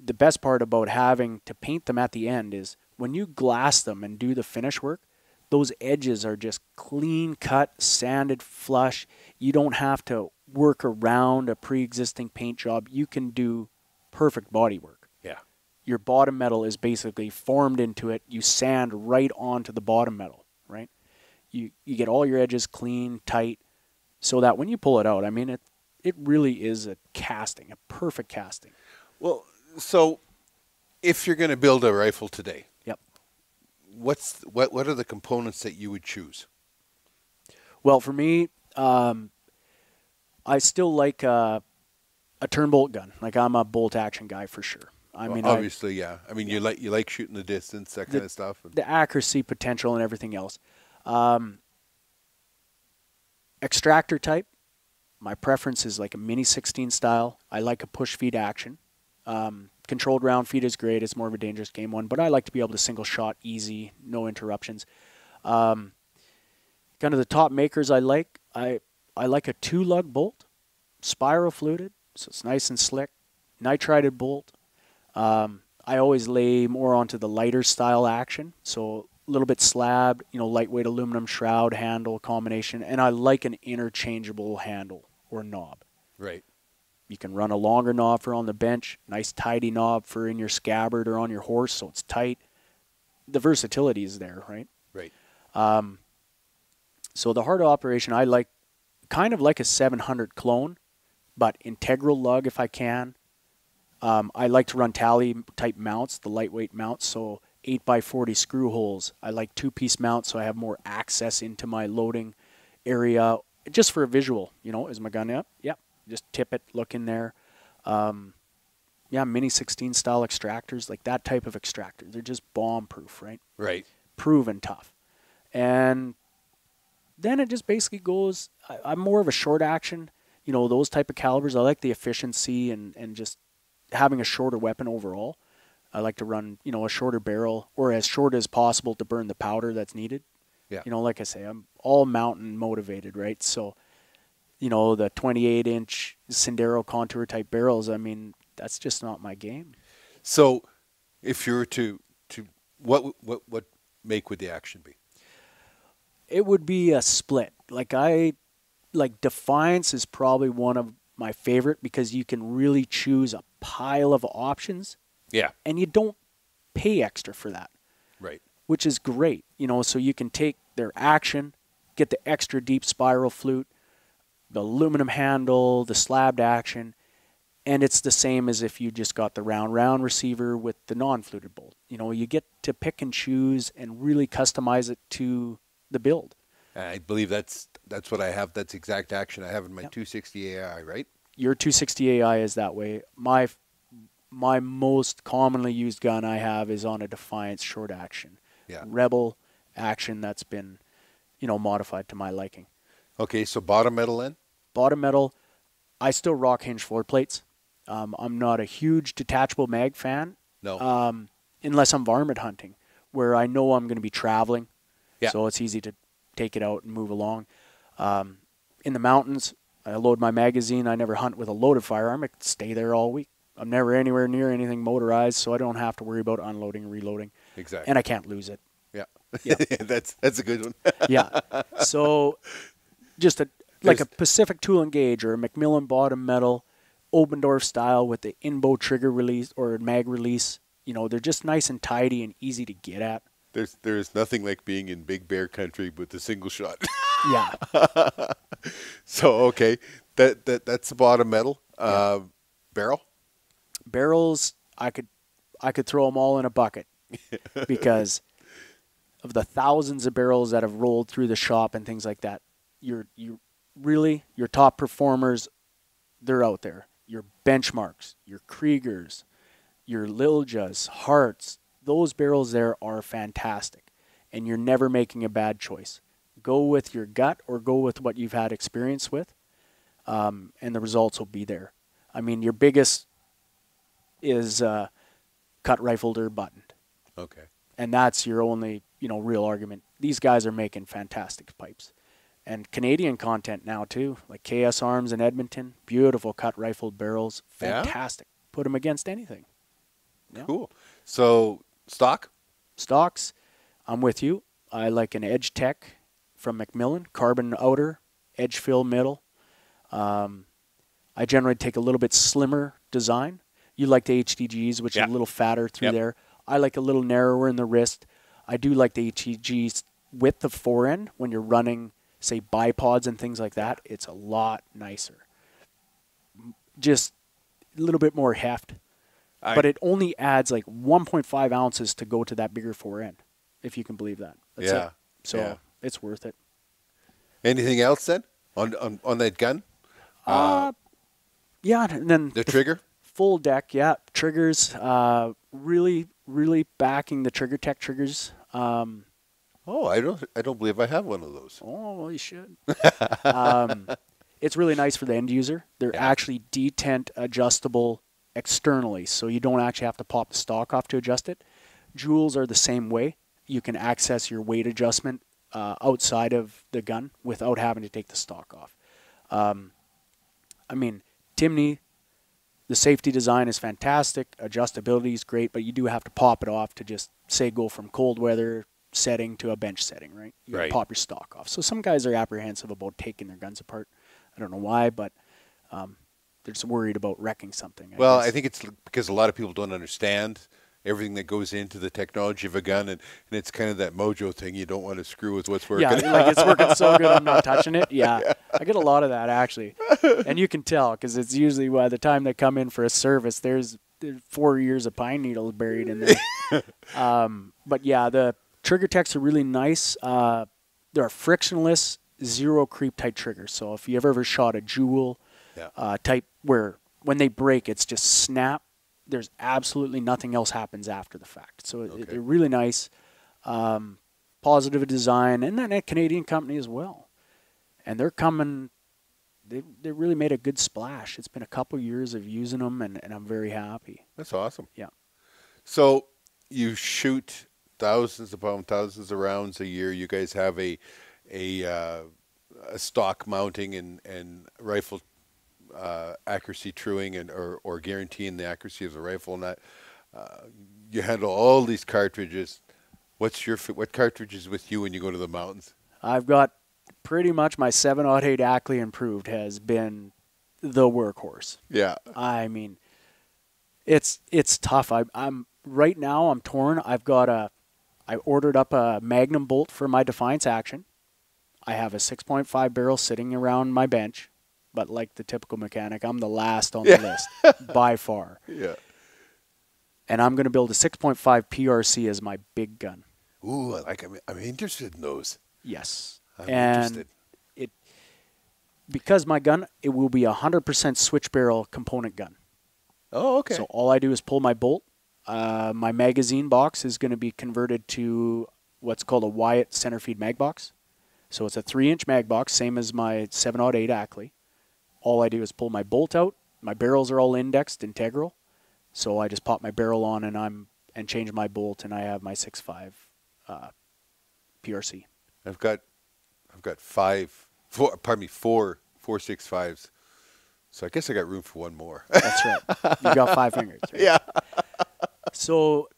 the best part about having to paint them at the end is when you glass them and do the finish work, those edges are just clean cut, sanded flush. You don't have to work around a pre-existing paint job. You can do perfect body work. Your bottom metal is basically formed into it. You sand right onto the bottom metal, right? You get all your edges clean, tight, so that when you pull it out, it really is a casting, a perfect casting. Well, so if you're going to build a rifle today, yep, what are the components that you would choose? Well, for me, I still like a turn bolt gun. I'm a bolt action guy for sure. I Well, mean, obviously, yeah. I mean, you like shooting the distance, that kind of stuff. the accuracy potential and everything else. Extractor type, my preference is like a mini 16 style. I like a push feed action. Controlled round feed is great. It's more of a dangerous game one, but I like to be able to single shot easy, no interruptions. Kind of the top makers I like like a 2-lug bolt, spiral fluted, so it's nice and slick. Nitrided bolt. I always lay more onto the lighter style action, so a little bit slabbed, lightweight aluminum shroud handle combination, and I like an interchangeable handle or knob. Right. You can run a longer knob for on the bench, nice tidy knob for in your scabbard or on your horse, so it's tight. The versatility is there, right? Right. So the heart of operation, I like kind of like a 700 clone, but integral lug if I can. I like to run tally type mounts, the lightweight mounts, so 8x40 screw holes. I like 2-piece mounts, so I have more access into my loading area, just for a visual. Is my gun up? Yep. Just tip it, look in there. Mini 16 style extractors, like that type of extractor. They're just bomb proof, right? Right. Proven tough. And then it just basically goes, I'm more of a short action, those type of calibers. I like the efficiency and just having a shorter weapon overall. I like to run, a shorter barrel or as short as possible to burn the powder that's needed. Yeah. Like I say, I'm all mountain motivated, right? So, the 28-inch Sendero contour type barrels, I mean, that's just not my game. So if you were to what make would the action be? It would be a split. Like Defiance is probably one of my favorite because you can really choose a pile of options. Yeah. And you don't pay extra for that. Right. Which is great. So you can take their action, get the extra deep spiral flute, the aluminum handle, the slabbed action, and it's the same as if you just got the round receiver with the non-fluted bolt. You get to pick and choose and really customize it to the build. I believe that's what I have. That's exact action I have in my 260 AI, right? Your 260 AI is that way. My most commonly used gun I have is on a Defiance short action. Yeah. Rebel action that's been, modified to my liking. Okay, so bottom metal then? Bottom metal, I still rock hinge floor plates. I'm not a huge detachable mag fan. No. Unless I'm varmint hunting, where I know I'm going to be traveling. Yeah. So it's easy to take it out and move along. In the mountains, I load my magazine. I never hunt with a loaded firearm. I can stay there all week. I'm never anywhere near anything motorized, so I don't have to worry about unloading and reloading. Exactly. And I can't lose it. Yeah. Yeah. that's a good one. Yeah. So just a Pacific Tool and Gauge or a Macmillan bottom metal, Obendorf style with the in-bow trigger release or mag release. They're just nice and tidy and easy to get at. There's nothing like being in big bear country with a single shot. Yeah. So okay, that's the bottom metal. Barrel. Barrels, I could throw them all in a bucket because of the thousands of barrels that have rolled through the shop and things like that. Your top performers, they're out there. Your benchmarks, your Kriegers, your Liljas, Hearts, those barrels there are fantastic, and you're never making a bad choice. Go with your gut or go with what you've had experience with, and the results will be there. I mean, your biggest is cut rifled or buttoned. Okay. And that's your only, real argument. These guys are making fantastic pipes. And Canadian content now too, like KS Arms in Edmonton, beautiful cut rifled barrels, fantastic. Yeah? Put them against anything. Yeah. Cool. So stocks, I'm with you. I like an Edge Tech from Macmillan, carbon outer, edge fill middle. I generally take a little bit slimmer design. You like the HDGs, which are a little fatter through there. I like a little narrower in the wrist. I do like the HDGs with the forend when you're running, say, bipods and things like that. It's a lot nicer. Just a little bit more heft. But it only adds like 1.5 ounces to go to that bigger forend, if you can believe that. That's it. So it's worth it. Anything else then on that gun? Yeah, and then the trigger. Full deck, yeah. Triggers, really, really backing the Trigger Tech triggers. Oh, I don't believe I have one of those. Oh, well, you should. It's really nice for the end user. They're actually detent adjustable externally, so you don't actually have to pop the stock off to adjust it. Jewels are the same way. You can access your weight adjustment outside of the gun without having to take the stock off. I mean, Timney, the safety design is fantastic. Adjustability is great, but you do have to pop it off to just, say, go from cold weather setting to a bench setting, right? You gotta pop your stock off. So some guys are apprehensive about taking their guns apart. I don't know why, but they're just worried about wrecking something. I think it's because a lot of people don't understand everything that goes into the technology of a gun, and it's kind of that mojo thing. You don't want to screw with what's working. Yeah, like it's working so good I'm not touching it. Yeah, I get a lot of that actually. And you can tell because it's usually by the time they come in for a service, there's 4 years of pine needles buried in there. But yeah, the trigger techs are really nice. They're frictionless, zero creep type triggers. So if you ever shot a Jewel type where when they break, it's just snap. There's absolutely nothing else happens after the fact. So they're really nice, positive design, and then a Canadian company as well. And they're coming. They really made a good splash. It's been a couple years of using them, and I'm very happy. That's awesome. Yeah. So you shoot thousands upon thousands of rounds a year. You guys have a stock mounting and rifle accuracy truing or guaranteeing the accuracy of the rifle, and that you handle all these cartridges. What cartridges with you when you go to the mountains? I've got pretty much my 7.8 Ackley improved has been the workhorse. Yeah. I mean, it's tough. I'm right now I'm torn. I ordered up a Magnum bolt for my Defiance Action. I have a 6.5 barrel sitting around my bench. But like the typical mechanic, I'm the last on the list by far. Yeah. And I'm going to build a 6.5 PRC as my big gun. Ooh, I'm interested in those. Yes. I'm interested. Because my gun, it will be 100% switch barrel component gun. Oh, okay. So all I do is pull my bolt. My magazine box is going to be converted to what's called a Wyatt center feed mag box. So it's a 3-inch mag box, same as my 7.8 Ackley. All I do is pull my bolt out. My barrels are all indexed, integral. So I just pop my barrel on and change my bolt, and I have my 6.5 PRC. I've got four 6.5s. So I guess I got room for one more. That's right. You got 5 fingers. Right? Yeah. So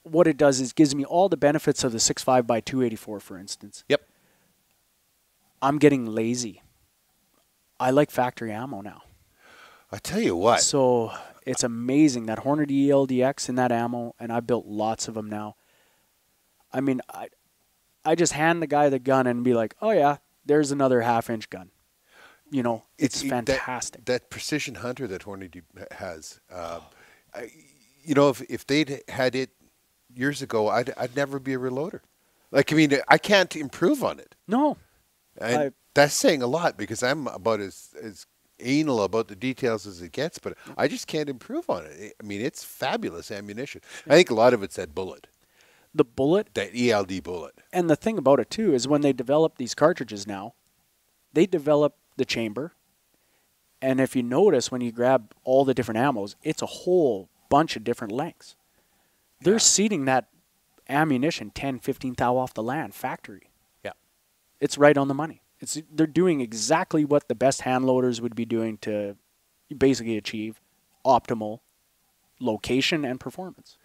what it does is gives me all the benefits of the 6.5 by 284, for instance. Yep. I'm getting lazy. I like factory ammo now. I tell you what. So it's amazing that Hornady ELDX in that ammo, and I built lots of them now. I mean, I just hand the guy the gun and be like, oh yeah, there's another 1/2-inch gun. You know, it's fantastic. That Precision Hunter that Hornady has, if they'd had it years ago, I'd never be a reloader. Like, I mean, I can't improve on it. No. And that's saying a lot because I'm about as anal about the details as it gets, but I just can't improve on it. I mean, it's fabulous ammunition. I think a lot of it's that bullet. The bullet? That ELD bullet. And the thing about it, too, is when they develop these cartridges now, they develop the chamber. And if you notice, when you grab all the different ammos, it's a whole bunch of different lengths. They're seeding that ammunition 10, 15 thou off the land factory. Yeah. It's right on the money. They're doing exactly what the best hand loaders would be doing to basically achieve optimal location and performance.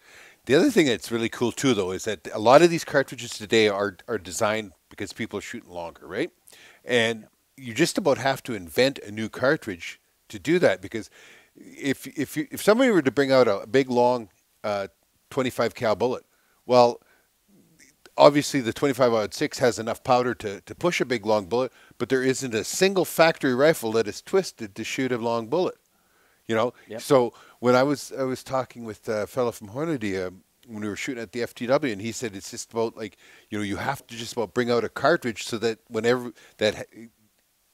The other thing that's really cool too, though, is that a lot of these cartridges today are designed because people are shooting longer, right? And you just about have to invent a new cartridge to do that, because if somebody were to bring out a big long 25 cal bullet, well, obviously the 25-06 has enough powder to push a big long bullet, but there isn't a single factory rifle that is twisted to shoot a long bullet. You know, so when I was talking with a fellow from Hornady when we were shooting at the FTW, and he said it's just about, like, you have to just about bring out a cartridge so that whenever that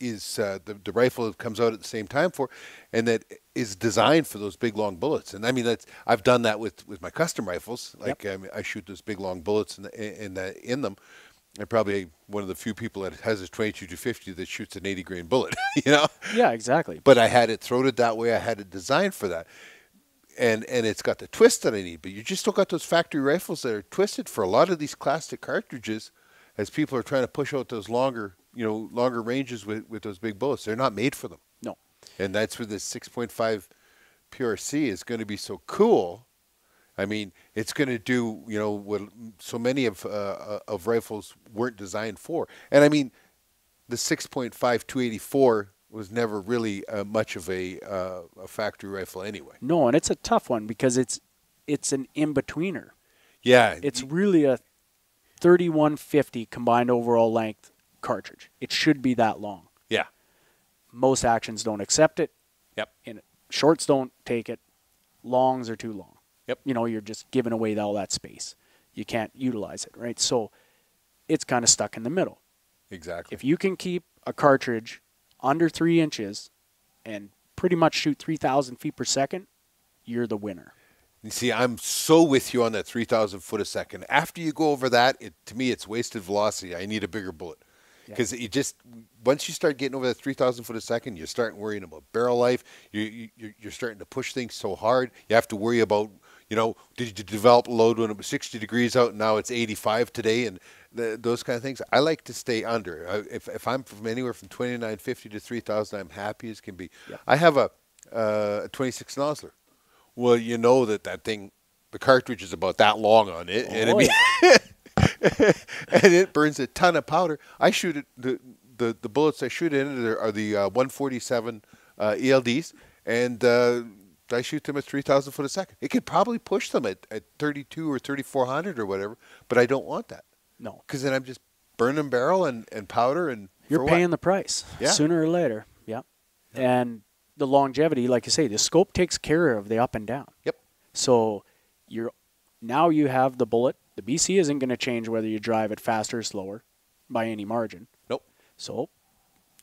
is the rifle that comes out at the same time for, and that is designed for those big long bullets. And I mean, I've done that with my custom rifles. Like I shoot those big long bullets in them. I'm probably one of the few people that has a 22-250 that shoots an 80 grain bullet. You know? Yeah, exactly. But I had it throated that way. I had it designed for that. And it's got the twist that I need. But you just still got those factory rifles that are twisted for a lot of these classic cartridges. As people are trying to push out those longer ranges with those big bullets, they're not made for them. No. And that's where this 6.5 PRC is going to be so cool. I mean, it's going to do what so many of rifles weren't designed for. And I mean, the 6.5 284 was never really much of a factory rifle anyway. No, and it's a tough one because it's an in-betweener. Yeah. It's really a 3150 combined overall length cartridge. It should be that long. Yeah. Most actions don't accept it. Yep. And shorts don't take it. Longs are too long. Yep. You're just giving away all that space. You can't utilize it, right? So it's kind of stuck in the middle. Exactly. If you can keep a cartridge under 3 inches and pretty much shoot 3,000 feet per second, you're the winner. You see, I'm so with you on that 3,000 foot a second. After you go over that, to me, it's wasted velocity. I need a bigger bullet. Because once you start getting over that 3,000 foot a second, you start worrying about barrel life. You're starting to push things so hard. You have to worry about, did you develop load when it was 60 degrees out and now it's 85 today, and those kind of things. I like to stay under. If I'm from anywhere from 2950 to 3,000, I'm happy as can be. Yep. I have a 26 Nosler. Well, you know that thing, the cartridge is about that long on it, and it burns a ton of powder. I shoot it. The bullets I shoot in are the 147 ELDs, and I shoot them at 3,000 foot a second. It could probably push them at 32 or 3,400 or whatever, but I don't want that. No, because then I'm just burning barrel and powder, and you're paying the price sooner or later. Yeah, and the longevity, like you say, the scope takes care of the up and down. Yep. So now you have the bullet. The BC isn't going to change whether you drive it faster or slower by any margin. Nope. So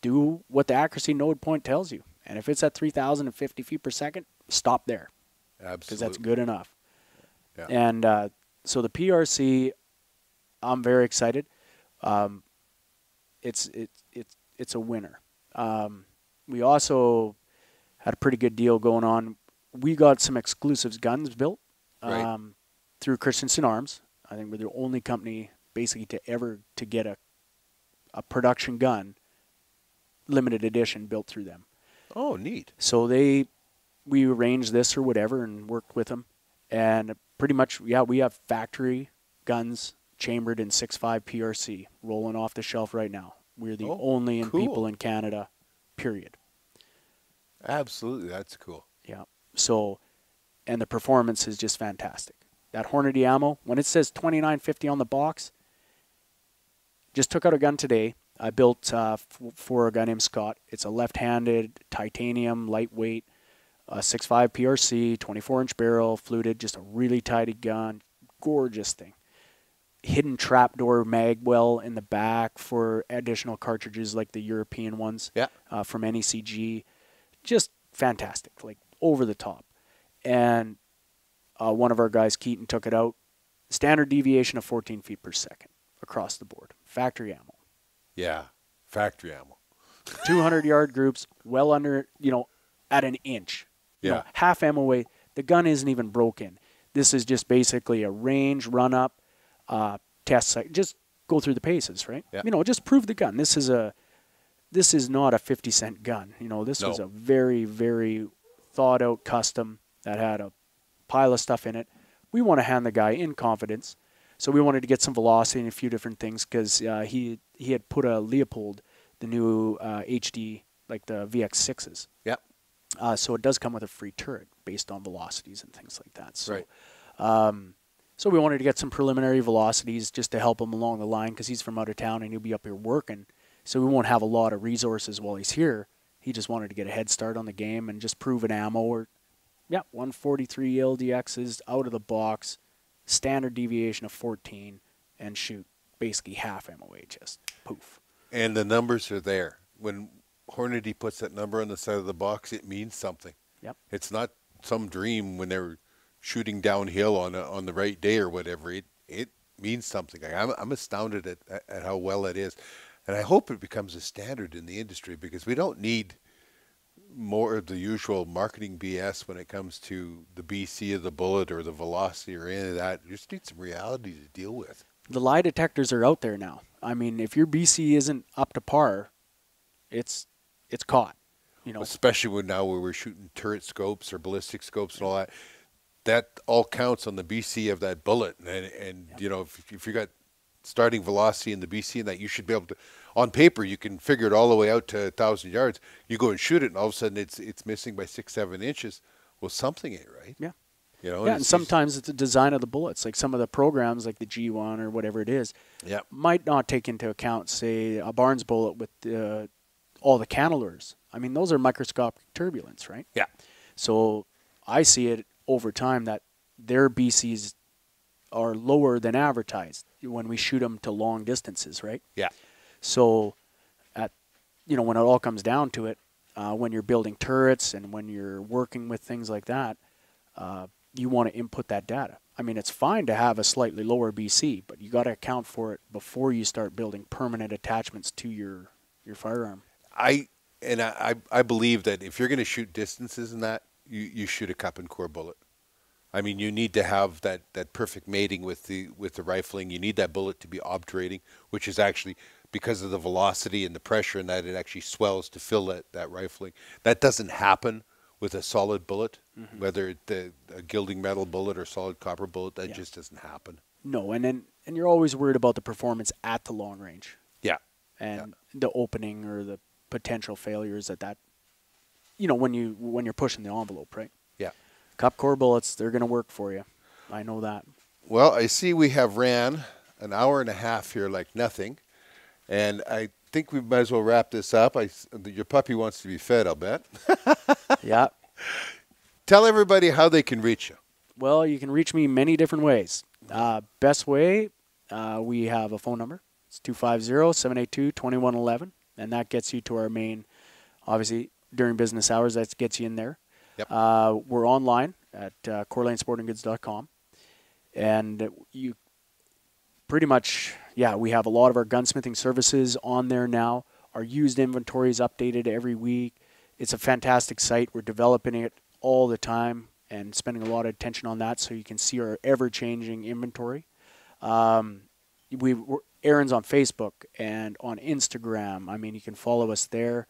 do what the accuracy node point tells you. And if it's at 3,050 feet per second, stop there. Absolutely. Because that's good enough. Yeah. And so the PRC, I'm very excited. It's a winner. We also had a pretty good deal going on. We got some exclusives guns built through Christensen Arms. I think we're the only company basically to get a production gun, limited edition, built through them. Oh, neat. So we arranged this or whatever and worked with them. And pretty much, we have factory guns chambered in 6.5 PRC rolling off the shelf right now. We're the only people in Canada, period. Absolutely. That's cool. Yeah. So, and the performance is just fantastic. That Hornady ammo, when it says 2950 on the box, just took out a gun today. I built for a guy named Scott. It's a left-handed titanium, lightweight, 6.5 PRC, 24-inch barrel, fluted, just a really tidy gun. Gorgeous thing. Hidden trapdoor mag well in the back for additional cartridges like the European ones from NECG. Just fantastic, like over the top. And one of our guys, Keaton, took it out. Standard deviation of 14 feet per second across the board. Factory ammo. Yeah, factory ammo. 200-yard groups, well under, at an inch. Yeah. Half ammo weight. The gun isn't even broken. This is just basically a range, run-up, test site. Just go through the paces, right? Yeah. Just prove the gun. This is not a 50-cent gun. This was a very, very thought-out custom that had a pile of stuff in it. We want to hand the guy in confidence. So we wanted to get some velocity and a few different things because he had put a Leopold, the new HD, like the VX6s. Yep. So it does come with a free turret based on velocities and things like that. So, right. So we wanted to get some preliminary velocities just to help him along the line because he's from out of town and he'll be up here working. So we won't have a lot of resources while he's here. He just wanted to get a head start on the game and just prove an ammo. 143 LDXs out of the box, standard deviation of 14, and shoot basically half ammo weight, just poof. And the numbers are there. When Hornady puts that number on the side of the box, it means something. Yep. It's not some dream when they're shooting downhill on the right day or whatever. It means something. I'm astounded at how well it is. And I hope it becomes a standard in the industry, because we don't need more of the usual marketing BS when it comes to the BC of the bullet or the velocity or any of that. You just need some reality to deal with. The lie detectors are out there now. I mean, if your BC isn't up to par, it's caught. You know, especially where we're shooting turret scopes or ballistic scopes and all that. That all counts on the BC of that bullet. And you know, if you got starting velocity in the BC and that, you should be able to, on paper, you can figure it all the way out to 1,000 yards. You go and shoot it, and all of a sudden it's missing by 6-7 inches. Well, something ain't right. Yeah. You know, yeah, and sometimes it's the design of the bullets. Like some of the programs, like the G1 or whatever it is, might not take into account, say, a Barnes bullet with all the cantilures. I mean, those are microscopic turbulence, right? Yeah. So I see it over time that their BCs are lower than advertised when we shoot them to long distances, right? Yeah. So, when it all comes down to it, when you're building turrets and when you're working with things like that, you want to input that data. I mean, it's fine to have a slightly lower BC, but you got to account for it before you start building permanent attachments to your firearm. I believe that if you're going to shoot distances in that, you shoot a cup and core bullet. I mean, you need to have that perfect mating with the rifling. You need that bullet to be obturating, which is actually because of the velocity and the pressure, and that it actually swells to fill that rifling. That doesn't happen with a solid bullet, whether it's a gilding metal bullet or solid copper bullet. That just doesn't happen. No, and you're always worried about the performance at the long range. Yeah. And the opening or the potential failures at that, when you're pushing the envelope, right? Yeah. Cup core bullets, they're going to work for you. I know that. Well, I see we have ran an hour and a half here like nothing, and I think we might as well wrap this up. Your puppy wants to be fed, I'll bet. Yeah. Tell everybody how they can reach you. Well, you can reach me many different ways. Best way, we have a phone number. It's 250-782-2111, and that gets you to our main, obviously, during business hours, that gets you in there. Yep. We're online at corlanesportinggoods.com, and you pretty much, we have a lot of our gunsmithing services on there now. Our used inventory is updated every week. It's a fantastic site. We're developing it all the time and spending a lot of attention on that so you can see our ever-changing inventory. Aaron's on Facebook and on Instagram. I mean, you can follow us there.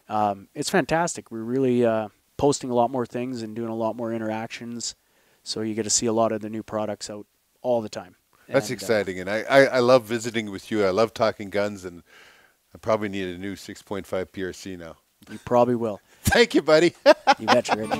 It's fantastic. We're really posting a lot more things and doing a lot more interactions, so you get to see a lot of the new products out all the time. That's exciting, and I love visiting with you. I love talking guns, and I probably need a new 6.5 PRC now. You probably will. Thank you, buddy. You betcha, Rich.